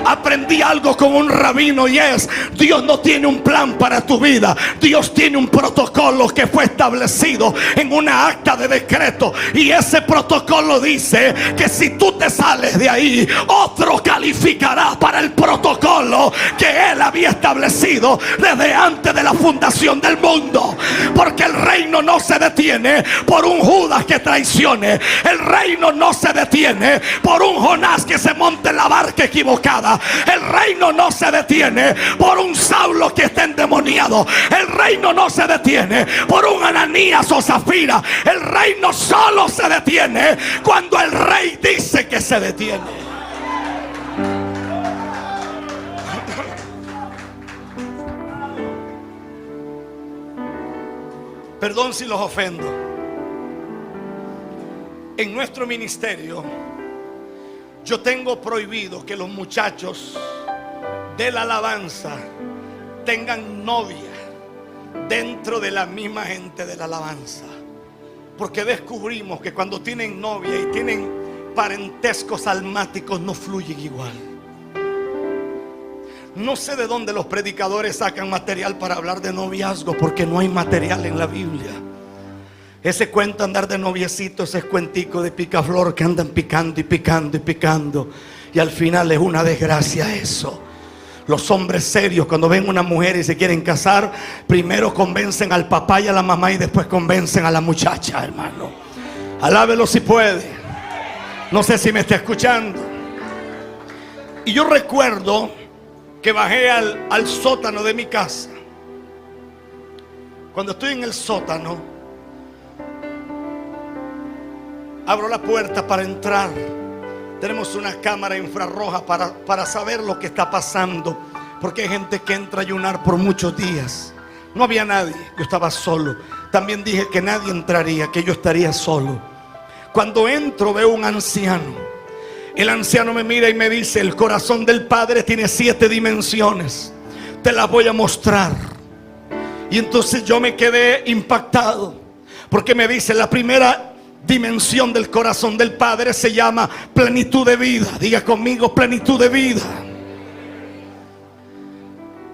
Aprendí algo con un rabino y es: Dios no tiene un plan para tu vida. Dios tiene un protocolo que fue establecido en una acta de decreto, y ese protocolo dice que si tú te sales de ahí, otro calificará para el protocolo que Él había establecido desde antes de la fundación del mundo. Porque el reino no se detiene por un Judas que traicione. El reino no se detiene por un Jonás que se monte en la barca equivocada. El reino no se detiene por un Saulo que esté endemoniado. El reino no se detiene por un Ananías o Zafira. El reino solo se detiene cuando el rey dice que se detiene. Perdón si los ofendo. En nuestro ministerio yo tengo prohibido que los muchachos de la alabanza tengan novia dentro de la misma gente de la alabanza. Porque descubrimos que cuando tienen novia y tienen parentescos almáticos no fluyen igual. No sé de dónde los predicadores sacan material para hablar de noviazgo, porque no hay material en la Biblia. Ese cuento andar de noviecito, ese cuentico de picaflor que andan picando y picando y picando, y al final es una desgracia eso. Los hombres serios, cuando ven una mujer y se quieren casar, primero convencen al papá y a la mamá y después convencen a la muchacha, hermano. Alábelo si puede. No sé si me está escuchando. Y yo recuerdo que bajé al sótano de mi casa. Cuando estoy en el sótano, abro la puerta para entrar. Tenemos una cámara infrarroja para saber lo que está pasando, porque hay gente que entra a ayunar por muchos días. No había nadie, yo estaba solo. También dije que nadie entraría, que yo estaría solo. Cuando entro veo un anciano. El anciano me mira y me dice: el corazón del Padre tiene 7 dimensiones, te las voy a mostrar. Y entonces yo me quedé impactado, porque me dice: la primera dimensión del corazón del Padre se llama plenitud de vida. Diga conmigo: plenitud de vida.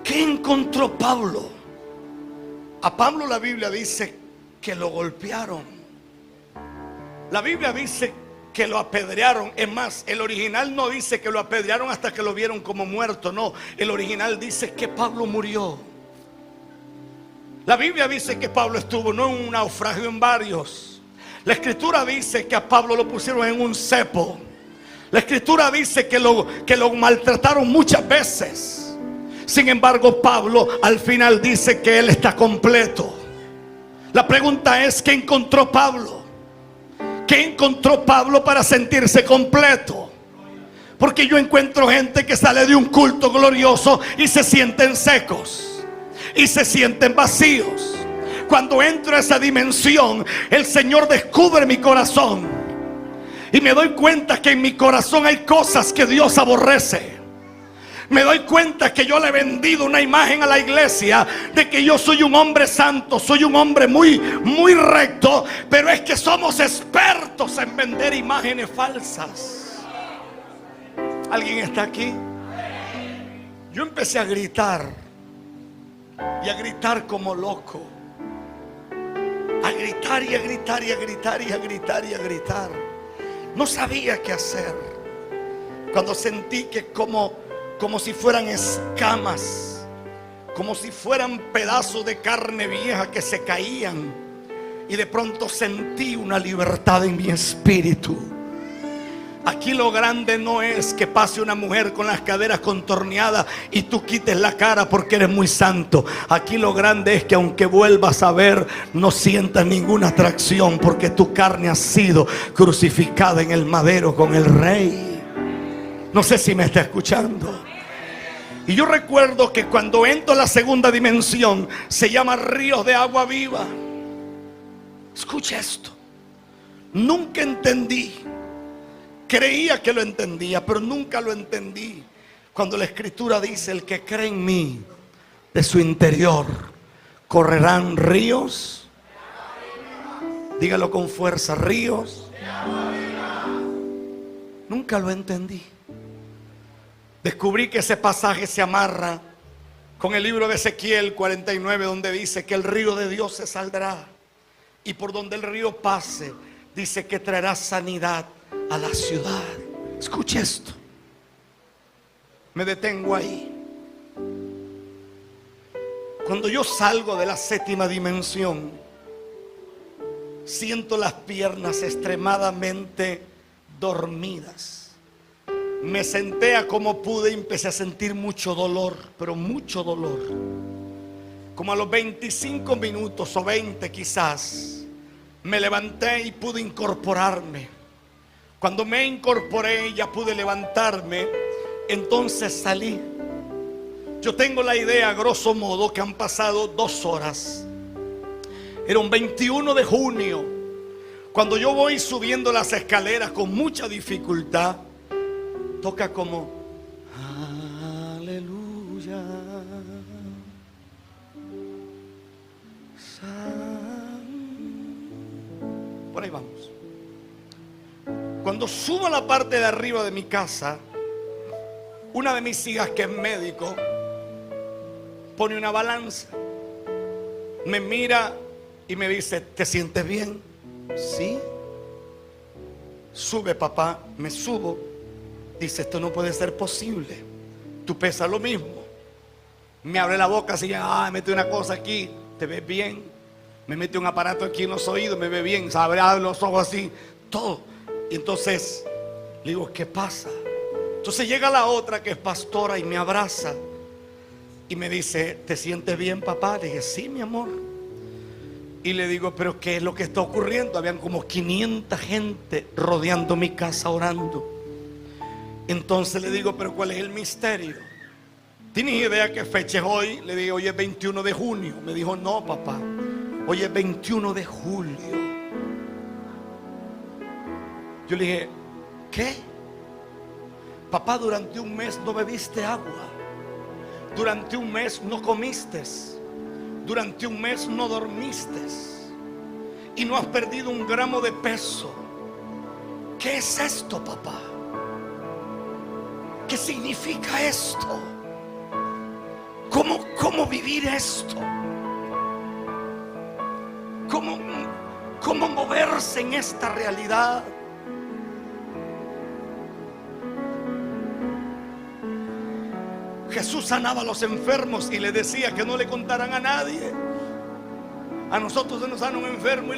¿Qué encontró Pablo? A Pablo la Biblia dice que lo golpearon. La Biblia dice que lo apedrearon. Es más, el original no dice que lo apedrearon hasta que lo vieron como muerto. No, el original dice que Pablo murió. La Biblia dice que Pablo estuvo no en un naufragio, en varios. La escritura dice que a Pablo lo pusieron en un cepo. La escritura dice que lo maltrataron muchas veces. Sin embargo, Pablo al final dice que él está completo. La pregunta es: ¿qué encontró Pablo? ¿Qué encontró Pablo para sentirse completo? Porque yo encuentro gente que sale de un culto glorioso y se sienten secos y se sienten vacíos. Cuando entro a esa dimensión, el Señor descubre mi corazón y me doy cuenta que en mi corazón hay cosas que Dios aborrece. Me doy cuenta que yo le he vendido una imagen a la iglesia de que yo soy un hombre santo, soy un hombre muy recto, pero es que somos expertos en vender imágenes falsas. ¿Alguien está aquí? Yo empecé a gritar, y a gritar como loco, a gritar y a gritar y a gritar y a gritar y a gritar. No sabía qué hacer. Cuando sentí que como si fueran escamas, como si fueran pedazos de carne vieja que se caían, y de pronto sentí una libertad en mi espíritu. Aquí lo grande no es que pase una mujer con las caderas contorneadas y tú quites la cara porque eres muy santo. Aquí lo grande es que aunque vuelvas a ver, no sientas ninguna atracción, porque tu carne ha sido crucificada en el madero con el Rey. No sé si me está escuchando. Y yo recuerdo que cuando entro a la segunda dimensión, se llama ríos de agua viva. Escucha esto. Nunca entendí. Creía que lo entendía, pero nunca lo entendí. Cuando la escritura dice: el que cree en mí, de su interior correrán ríos. Dígalo con fuerza: ríos. Nunca lo entendí. descubrí que ese pasaje se amarra con el libro de Ezequiel 49, donde dice que el río de Dios se saldrá, y por donde el río pase, dice que traerá sanidad a la ciudad. Escuche esto. Me detengo ahí. Cuando yo salgo de la séptima dimensión, siento las piernas extremadamente dormidas. Me senté a como pude y empecé a sentir mucho dolor, pero mucho dolor. Como a los 25 minutos o 20 quizás, me levanté y pude incorporarme. Cuando me incorporé y ya pude levantarme, entonces salí. Yo tengo la idea, a grosso modo, que han pasado 2 horas. Era un 21 de junio. Cuando yo voy subiendo las escaleras con mucha dificultad, toca como aleluya. Por ahí vamos. Cuando subo a la parte de arriba de mi casa, una de mis hijas, que es médico, pone una balanza, me mira y me dice: ¿te sientes bien? Sí. Sube, papá. Me subo. Dice: esto no puede ser posible, tú pesas lo mismo. Me abre la boca así, mete una cosa aquí, te ves bien. Me mete un aparato aquí en los oídos, me ve bien, abre los ojos así, todo. Y entonces le digo: ¿qué pasa? Entonces llega la otra, que es pastora, y me abraza y me dice: ¿te sientes bien, papá? Le dije: sí, mi amor. Y le digo: ¿pero qué es lo que está ocurriendo? Habían como 500 gente rodeando mi casa orando. Entonces le digo: ¿pero cuál es el misterio? ¿Tienes idea qué fecha es hoy? Le digo: hoy es 21 de junio. Me dijo: no, papá, hoy es 21 de julio. Yo le dije: ¿qué? Papá, durante un mes no bebiste agua, durante un mes no comiste, durante un mes no dormiste y no has perdido 1 gramo de peso. ¿Qué es esto, papá? ¿Qué significa esto? ¿Cómo vivir esto? ¿Cómo moverse en esta realidad? Jesús sanaba a los enfermos y le decía que no le contaran a nadie. A nosotros se nos sana un enfermo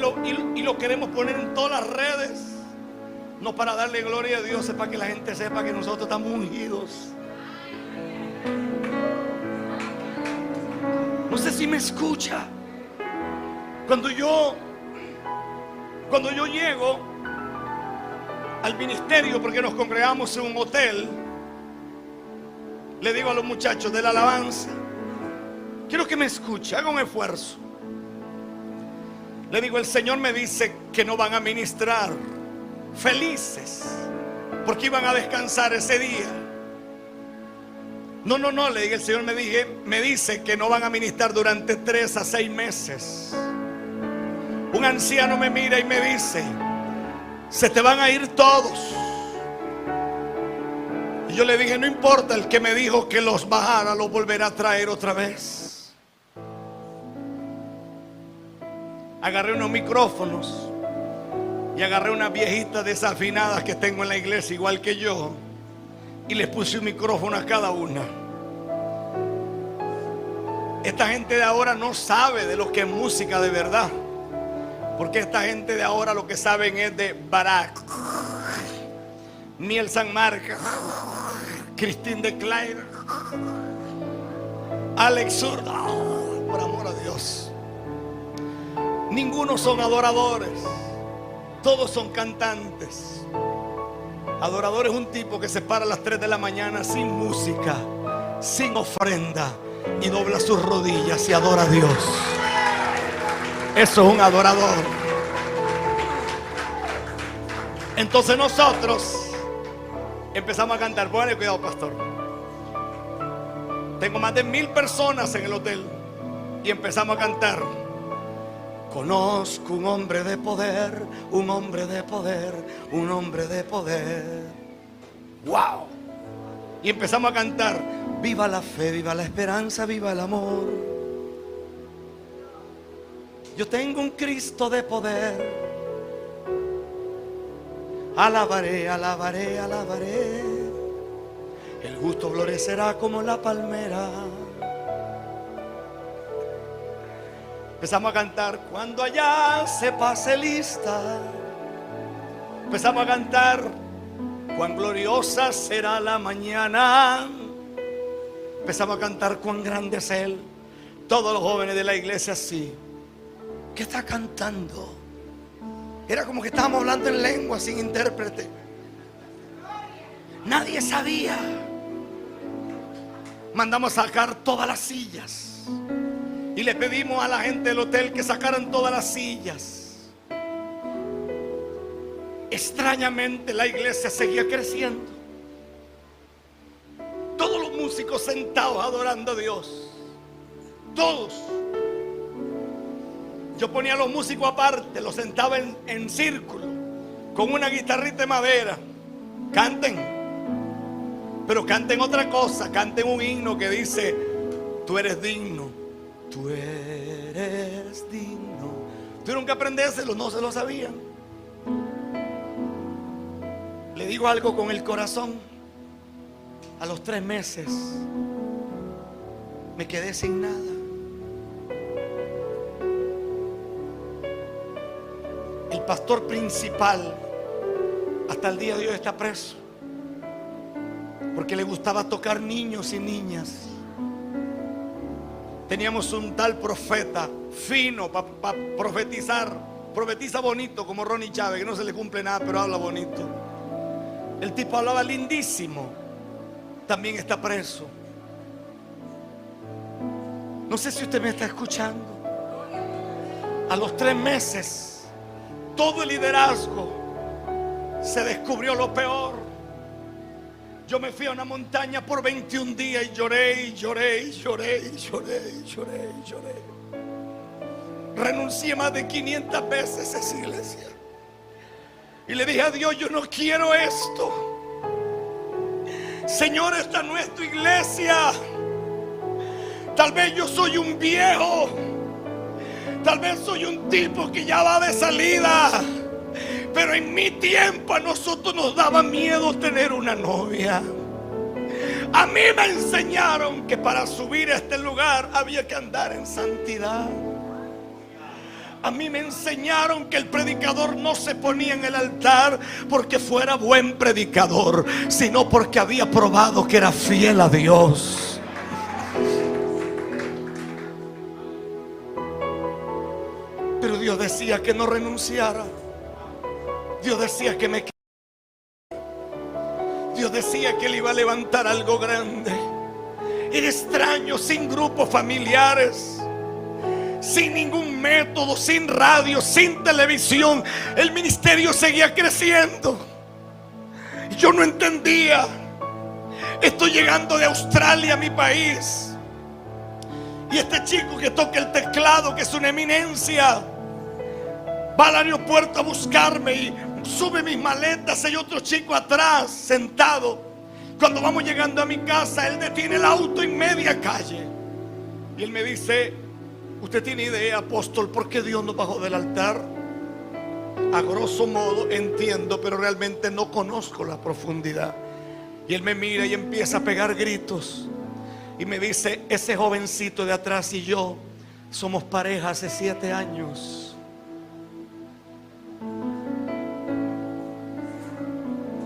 y lo queremos poner en todas las redes. No para darle gloria a Dios, es para que la gente sepa que nosotros estamos ungidos. No sé si me escucha. Cuando yo llego al ministerio, porque nos congregamos en un hotel, le digo a los muchachos de la alabanza: quiero que me escuche, haga un esfuerzo. Le digo: el Señor me dice que no van a ministrar. Felices porque iban a descansar ese día. No, le digo: el Señor me dice que no van a ministrar durante 3 a 6 meses. Un anciano me mira y me dice: se te van a ir todos. Y yo le dije: no importa, el que me dijo que los bajara los volverá a traer otra vez. Agarré unos micrófonos y agarré unas viejitas desafinadas que tengo en la iglesia, igual que yo, y les puse un micrófono a cada una. Esta gente de ahora no sabe de lo que es música de verdad, porque esta gente de ahora lo que saben es de Barak, Miel San Marca, Christine de Claire, Alex Zurda. Por amor a Dios, ninguno son adoradores, todos son cantantes. Adorador es un tipo que se para a las 3 de la mañana sin música, sin ofrenda, y dobla sus rodillas y adora a Dios. Eso es un adorador. Entonces nosotros empezamos a cantar. Póngale cuidado, pastor. Tengo más de 1000 personas en el hotel y empezamos a cantar: conozco un hombre de poder, un hombre de poder, un hombre de poder. ¡Wow! Y empezamos a cantar: viva la fe, viva la esperanza, viva el amor. Yo tengo un Cristo de poder. Alabaré, alabaré, alabaré. El justo florecerá como la palmera. Empezamos a cantar: cuando allá se pase lista. Empezamos a cantar: cuán gloriosa será la mañana. Empezamos a cantar: cuán grande es Él. Todos los jóvenes de la iglesia así: ¿qué está cantando? Era como que estábamos hablando en lengua sin intérprete. Nadie sabía. Mandamos a sacar todas las sillas y le pedimos a la gente del hotel que sacaran todas las sillas. Extrañamente la iglesia seguía creciendo. Todos los músicos sentados adorando a Dios. Todos. Yo ponía a los músicos aparte, los sentaba en círculo con una guitarrita de madera. Canten. Pero canten otra cosa. Canten un himno que dice: tú eres digno, tú eres digno. Tuvieron que aprendérselo, no se lo sabían. Le digo algo con el corazón. A los 3 meses me quedé sin nada. El pastor principal hasta el día de hoy está preso porque le gustaba tocar niños y niñas. Teníamos un tal profeta fino para profetizar. Profetiza bonito como Ronnie Chávez, que no se le cumple nada, pero habla bonito. El tipo hablaba lindísimo. También está preso. No sé si usted me está escuchando. A los 3 meses, todo el liderazgo se descubrió lo peor. Yo me fui a una montaña por 21 días y lloré, y lloré, y lloré, y lloré, y lloré, y lloré. Renuncié más de 500 veces a esa iglesia. Y le dije a Dios: yo no quiero esto. Señor, esta no es tu iglesia. Tal vez yo soy un viejo. Tal vez soy un tipo que ya va de salida. Pero en mi tiempo a nosotros nos daba miedo tener una novia. A mí me enseñaron que para subir a este lugar había que andar en santidad. A mí me enseñaron que el predicador no se ponía en el altar porque fuera buen predicador, sino porque había probado que era fiel a Dios. Pero Dios decía que no renunciara. Dios decía que me quedara. Dios decía que Él iba a levantar algo grande. Era extraño, sin grupos familiares, sin ningún método, sin radio, sin televisión. El ministerio seguía creciendo. Yo no entendía. Estoy llegando de Australia a mi país, y este chico que toca el teclado, que es una eminencia, va al aeropuerto a buscarme y sube mis maletas. Hay otro chico atrás sentado. Cuando vamos llegando a mi casa, él detiene el auto en media calle y él me dice: ¿usted tiene idea, apóstol, por qué Dios nos bajó del altar? A grosso modo entiendo, pero realmente no conozco la profundidad. Y él me mira y empieza a pegar gritos y me dice: ese jovencito de atrás y yo somos pareja hace 7 años.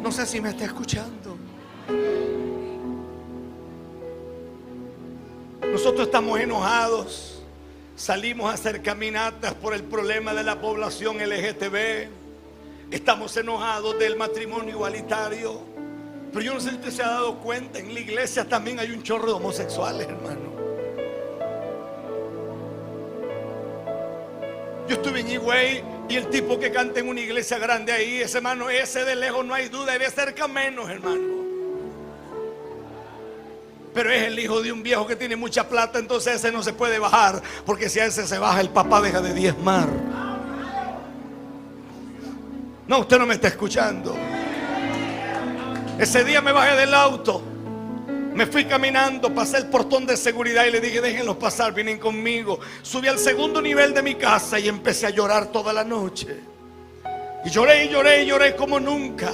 No sé si me está escuchando. Nosotros estamos enojados. Salimos a hacer caminatas por el problema de la población LGTB. Estamos enojados del matrimonio igualitario. Pero yo no sé si usted se ha dado cuenta, en la iglesia también hay un chorro de homosexuales, hermano. Yo estuve en Higüey y el tipo que canta en una iglesia grande ahí, ese hermano, ese de lejos no hay duda, y de cerca menos, hermano. Pero es el hijo de un viejo que tiene mucha plata, entonces ese no se puede bajar, porque si a ese se baja, el papá deja de diezmar. No, usted no me está escuchando. Ese día me bajé del auto Me fui caminando, pasé el portón de seguridad y le dije, déjenlos pasar, vienen conmigo. Subí al segundo nivel de mi casa y empecé a llorar toda la noche. Y lloré y lloré y lloré como nunca.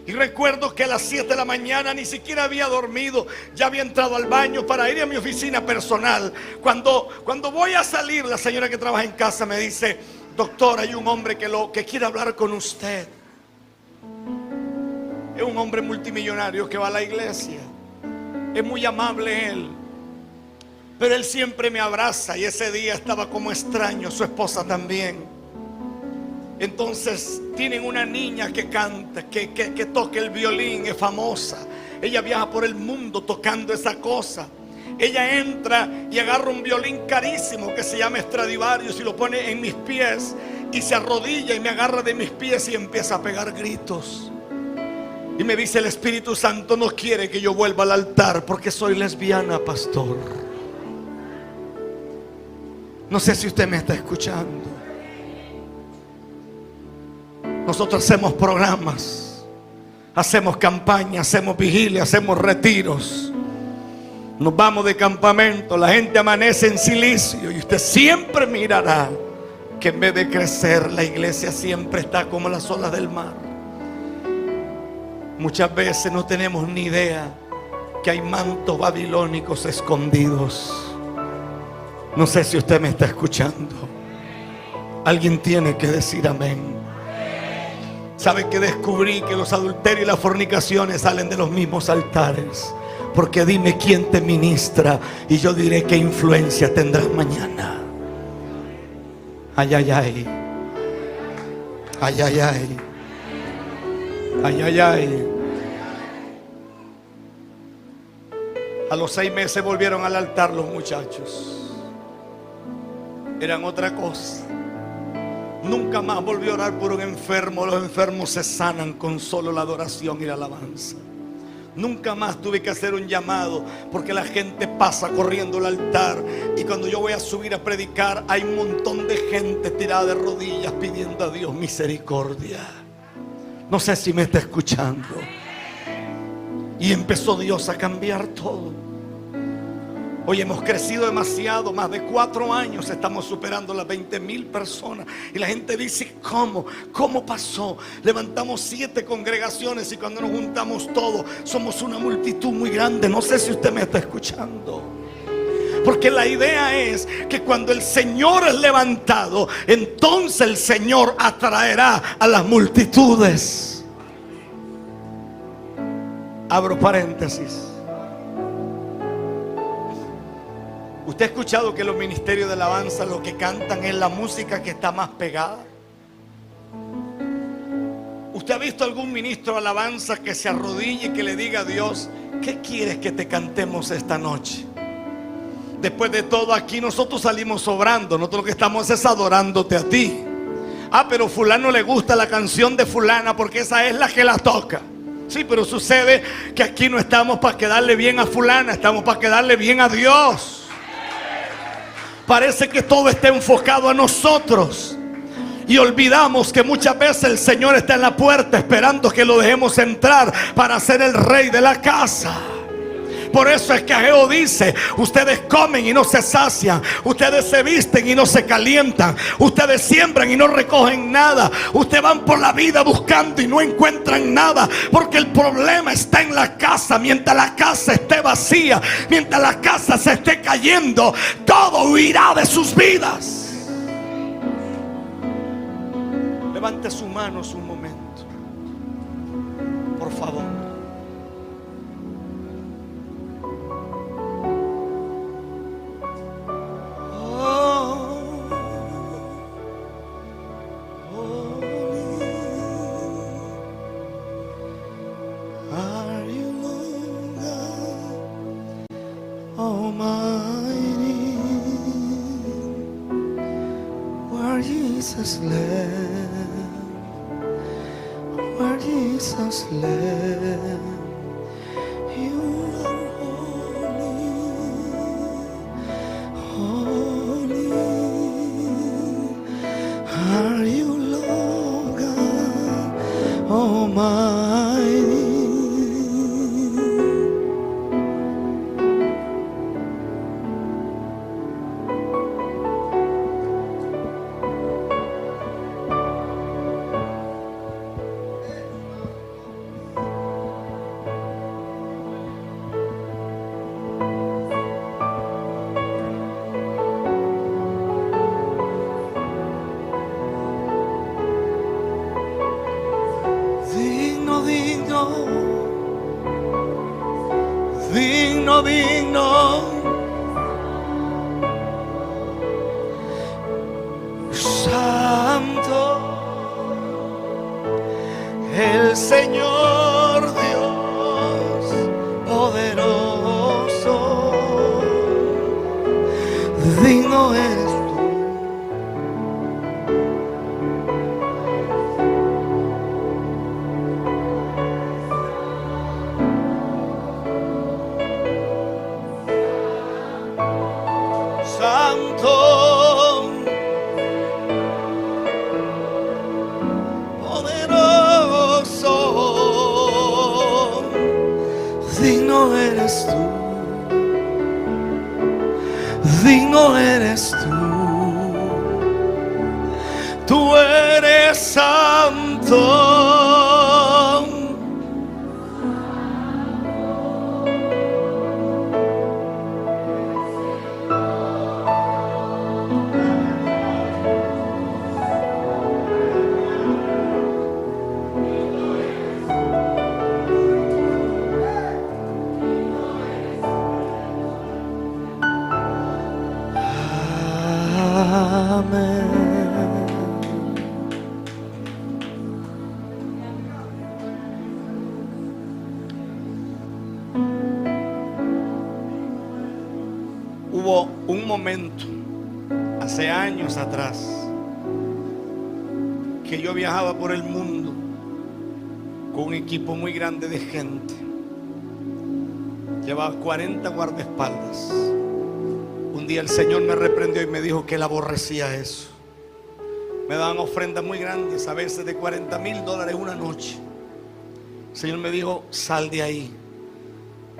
Y recuerdo que a las 7 de la mañana ni siquiera había dormido. Ya había entrado al baño para ir a mi oficina personal. Cuando voy a salir, la señora que trabaja en casa me dice, doctor, hay un hombre que quiere hablar con usted. Es un hombre multimillonario que va a la iglesia. Es muy amable él, pero él siempre me abraza. Y ese día estaba como extraño, su esposa también. Entonces tienen una niña que canta, que toca el violín, es famosa. Ella viaja por el mundo tocando esa cosa. Ella entra y agarra un violín carísimo que se llama Stradivarius y lo pone en mis pies y se arrodilla y me agarra de mis pies y empieza a pegar gritos. Y me dice, el Espíritu Santo no quiere que yo vuelva al altar porque soy lesbiana, pastor. No sé si usted me está escuchando. Nosotros hacemos programas, hacemos campañas, hacemos vigilia, hacemos retiros. Nos vamos de campamento, la gente amanece en silicio y usted siempre mirará que en vez de crecer, la iglesia siempre está como las olas del mar. Muchas veces no tenemos ni idea que hay mantos babilónicos escondidos. No sé si usted me está escuchando. Alguien tiene que decir amén. ¿Sabe que descubrí que los adulterios y las fornicaciones salen de los mismos altares? Porque dime quién te ministra y yo diré qué influencia tendrás mañana. Ay, ay, ay. Ay, ay, ay. Ay, ay, ay. A los 6 meses volvieron al altar los muchachos. Eran otra cosa. Nunca más volvió a orar por un enfermo. Los enfermos se sanan con solo la adoración y la alabanza. Nunca más tuve que hacer un llamado porque la gente pasa corriendo al altar. Y cuando yo voy a subir a predicar, hay un montón de gente tirada de rodillas pidiendo a Dios misericordia. No sé si me está escuchando. Y empezó Dios a cambiar todo. Hoy hemos crecido demasiado, más de 4 años estamos superando las 20,000 personas. Y la gente dice, ¿cómo pasó? Levantamos 7 congregaciones y cuando nos juntamos todos somos una multitud muy grande. No sé si usted me está escuchando. Porque la idea es que cuando el Señor es levantado, entonces el Señor atraerá a las multitudes. Abro paréntesis. ¿Usted ha escuchado que los ministerios de alabanza lo que cantan es la música que está más pegada? ¿Usted ha visto algún ministro de alabanza que se arrodille y que le diga a Dios, ¿qué quieres que te cantemos esta noche? Después de todo, aquí nosotros salimos sobrando. Nosotros lo que estamos es adorándote a ti. Ah, pero fulano le gusta la canción de fulana porque esa es la que la toca. Sí, pero sucede que aquí no estamos para quedarle bien a fulana, estamos para quedarle bien a Dios. Parece que todo está enfocado a nosotros y olvidamos que muchas veces el Señor está en la puerta esperando que lo dejemos entrar para ser el rey de la casa. Por eso es que Ageo dice, ustedes comen y no se sacian, ustedes se visten y no se calientan, ustedes siembran y no recogen nada, ustedes van por la vida buscando y no encuentran nada, porque el problema está en la casa. Mientras la casa esté vacía, mientras la casa se esté cayendo, todo huirá de sus vidas. Levante sus manos un momento, por favor.
Jesus led, you are holy, are you Lord God Almighty? Santo, el Señor Dios poderoso, digno eres tú. Santo, poderoso, digno eres tú, digno eres tú, tú eres santo.
Hubo un momento, hace años atrás, que yo viajaba por el mundo con un equipo muy grande de gente. Llevaba 40 guardaespaldas. Un día el Señor me reprendió y me dijo que él aborrecía eso. Me daban ofrendas muy grandes, a veces de $40,000 una noche. El Señor me dijo: sal de ahí,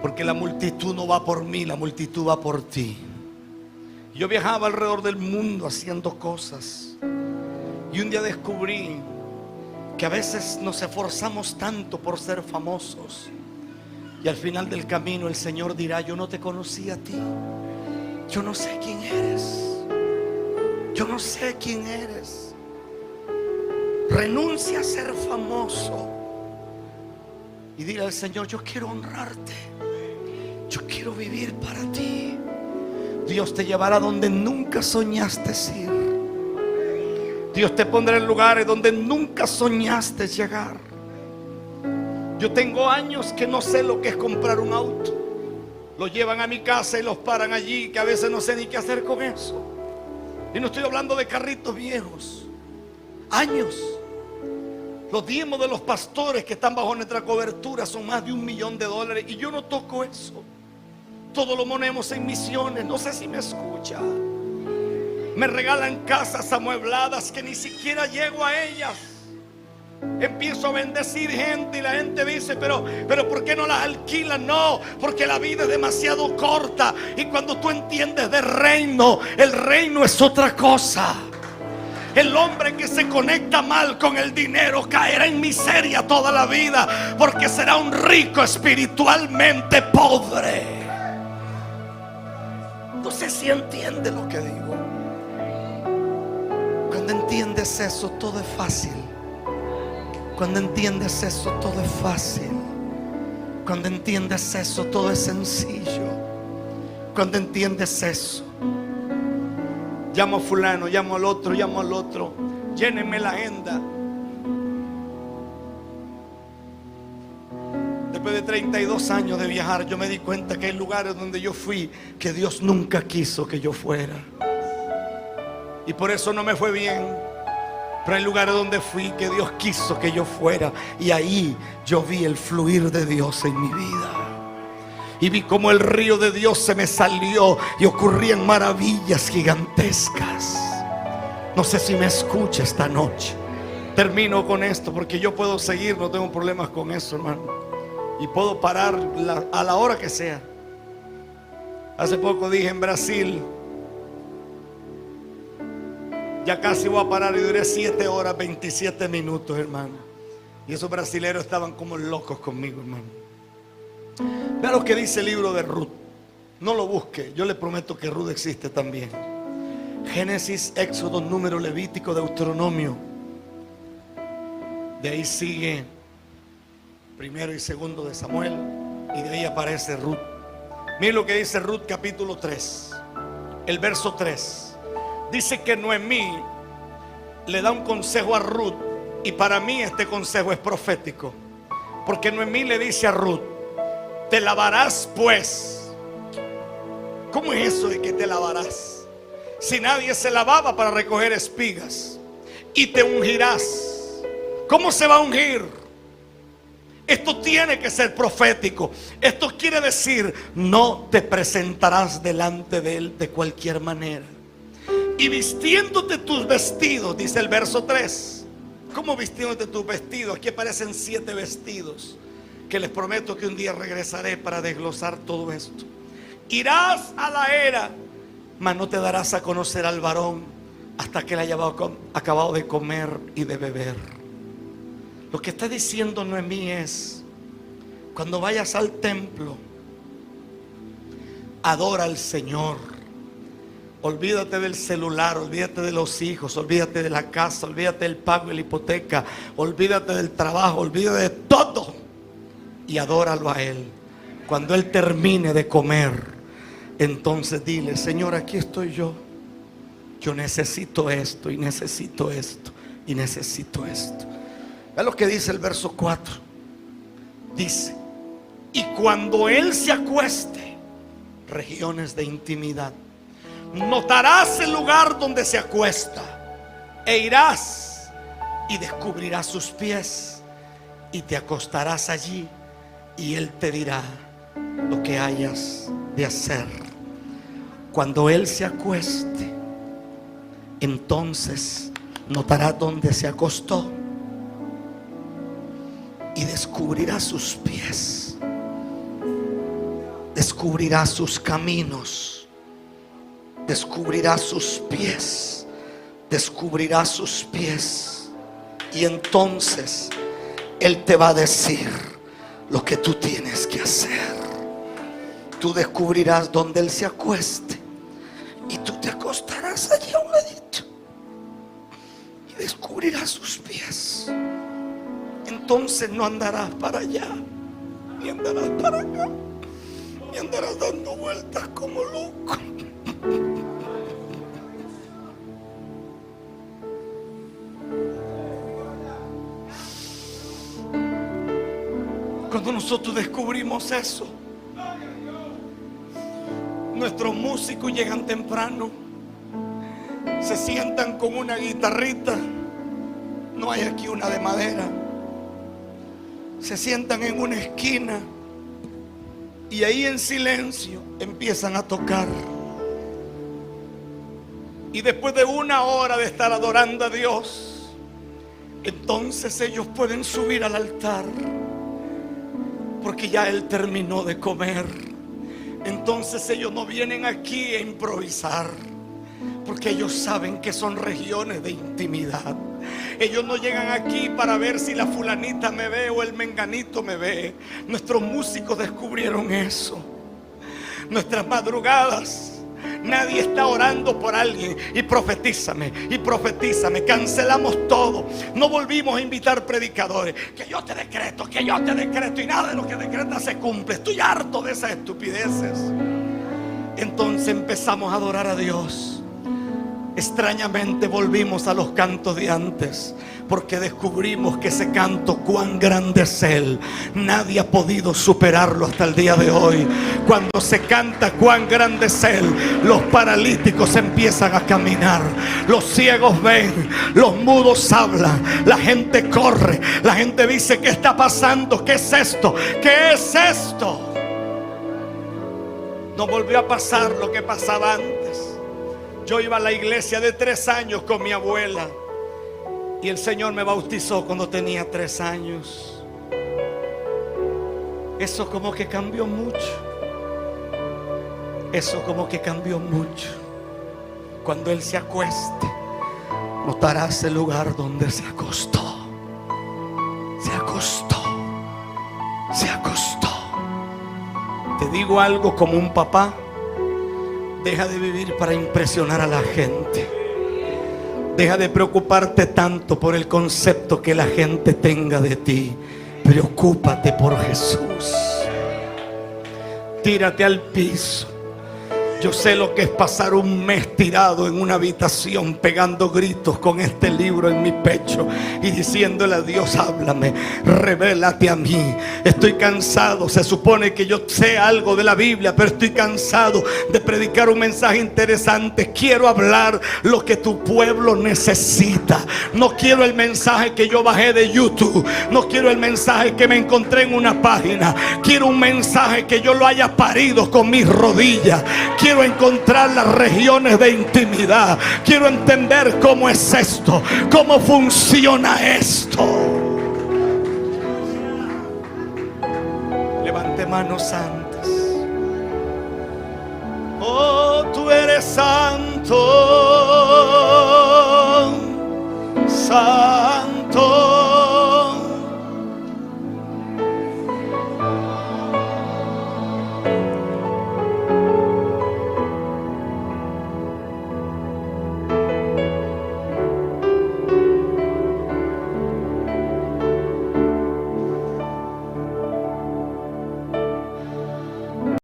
porque la multitud no va por mí, la multitud va por ti. Yo viajaba alrededor del mundo haciendo cosas, y un día descubrí que a veces nos esforzamos tanto por ser famosos, y al final del camino el Señor dirá: yo no te conocí a ti, yo no sé quién eres, yo no sé quién eres. Renuncia a ser famoso y dile al Señor: yo quiero honrarte, yo quiero vivir para ti. Dios te llevará donde nunca soñaste ir. Dios te pondrá en lugares donde nunca soñaste llegar. Yo tengo años que no sé lo que es comprar un auto. Lo llevan a mi casa y los paran allí, que a veces no sé ni qué hacer con eso. Y no estoy hablando de carritos viejos. Años. Los diezmos de los pastores que están bajo nuestra cobertura son más de $1 millón, y yo no toco eso. Todo lo ponemos en misiones. No sé si me escucha. Me regalan casas amuebladas que ni siquiera llego a ellas. Empiezo a bendecir gente y la gente dice: pero ¿por qué no las alquilan? No, porque la vida es demasiado corta. Y cuando tú entiendes de reino, el reino es otra cosa. El hombre que se conecta mal con el dinero caerá en miseria toda la vida, porque será un rico espiritualmente pobre. No sé si entiende lo que digo. Cuando entiendes eso, todo es fácil. Cuando entiendes eso, todo es fácil. Cuando entiendes eso, todo es sencillo. Cuando entiendes eso, llamo a fulano, llamo al otro, llamo al otro. Llénenme la agenda. Después de 32 años de viajar, yo me di cuenta que hay lugares donde yo fui que Dios nunca quiso que yo fuera. Y por eso no me fue bien. Pero hay lugares donde fui que Dios quiso que yo fuera. Y ahí yo vi el fluir de Dios en mi vida. Y vi como el río de Dios se me salió y ocurrían maravillas gigantescas. No sé si me escucha esta noche. Termino con esto porque yo puedo seguir, no tengo problemas con eso, hermano. Y puedo parar a la hora que sea. Hace poco dije en Brasil, ya casi voy a parar, y duré 7 horas 27 minutos, hermano. Y esos brasileros estaban como locos conmigo, hermano. Vea lo que dice el libro de Ruth. No lo busque, yo le prometo que Ruth existe también. Génesis, Éxodo, Número, Levítico, Deuteronomio. De ahí sigue primero y segundo de Samuel, y de ahí aparece Ruth. Miren lo que dice Ruth capítulo 3, el verso 3. Dice que Noemí le da un consejo a Ruth, y para mí este consejo es profético, porque Noemí le dice a Ruth: te lavarás pues. ¿Cómo es eso de que te lavarás? Si nadie se lavaba para recoger espigas. Y te ungirás. ¿Cómo se va a ungir? Esto tiene que ser profético. Esto quiere decir, no te presentarás delante de él de cualquier manera. Y vistiéndote tus vestidos, dice el verso 3. ¿Cómo vistiéndote tus vestidos? Aquí aparecen 7 vestidos, que les prometo que un día regresaré para desglosar todo esto. Irás a la era, mas no te darás a conocer al varón hasta que él haya acabado de comer y de beber. Lo que está diciendo Noemí es: cuando vayas al templo, adora al Señor. Olvídate del celular, olvídate de los hijos, olvídate de la casa, olvídate del pago de la hipoteca, olvídate del trabajo, olvídate de todo y adóralo a Él. Cuando Él termine de comer, entonces dile: Señor, aquí estoy yo. Yo necesito esto y necesito esto y necesito esto. Ve lo que dice el verso 4. Dice: y cuando Él se acueste, regiones de intimidad, notarás el lugar donde se acuesta, e irás y descubrirás sus pies, y te acostarás allí, y Él te dirá lo que hayas de hacer. Cuando Él se acueste, entonces notarás donde se acostó y descubrirás sus pies, descubrirás sus caminos, descubrirás sus pies, descubrirás sus pies, y entonces Él te va a decir lo que tú tienes que hacer. Tú descubrirás donde Él se acueste, y tú te acostarás allí a un ladito y descubrirás sus pies. Entonces no andarás para allá, ni andarás para acá, ni andarás dando vueltas como loco. Cuando nosotros descubrimos eso, nuestros músicos llegan temprano, se sientan con una guitarrita, no hay aquí una de madera, se sientan en una esquina y ahí en silencio empiezan a tocar. Y después de 1 hora de estar adorando a Dios, entonces ellos pueden subir al altar, porque ya Él terminó de comer. Entonces ellos no vienen aquí a improvisar, porque ellos saben que son regiones de intimidad. Ellos no llegan aquí para ver si la fulanita me ve o el menganito me ve. Nuestros músicos descubrieron eso. Nuestras madrugadas, nadie está orando por alguien y profetízame, cancelamos todo. No volvimos a invitar predicadores, que yo te decreto, y nada de lo que decretas se cumple. Estoy harto de esas estupideces. Entonces empezamos a adorar a Dios. Extrañamente volvimos a los cantos de antes, porque descubrimos que ese canto, cuán grande es Él, nadie ha podido superarlo hasta el día de hoy. Cuando se canta cuán grande es Él, los paralíticos empiezan a caminar, los ciegos ven, los mudos hablan, la gente corre, la gente dice: ¿qué está pasando? ¿Qué es esto? ¿Qué es esto? No volvió a pasar lo que pasaba antes. Yo iba a la iglesia de 3 años con mi abuela, y el Señor me bautizó cuando tenía 3 años. Eso como que cambió mucho. Eso como que cambió mucho. Cuando Él se acueste, notarás el lugar donde se acostó. Se acostó. Se acostó. Te digo algo como un papá: deja de vivir para impresionar a la gente. Deja de preocuparte tanto por el concepto que la gente tenga de ti. Preocúpate por Jesús. Tírate al piso. Yo sé lo que es pasar un mes tirado en una habitación pegando gritos con este libro en mi pecho y diciéndole a Dios: háblame, revélate a mí. Estoy cansado, se supone que yo sé algo de la Biblia, pero estoy cansado de predicar un mensaje interesante. Quiero hablar lo que tu pueblo necesita. No quiero el mensaje que yo bajé de YouTube, no quiero el mensaje que me encontré en una página. Quiero un mensaje que yo lo haya parido con mis rodillas. Quiero encontrar las regiones de intimidad. Quiero entender cómo es esto, cómo funciona esto. Levante manos santas. Oh, tú eres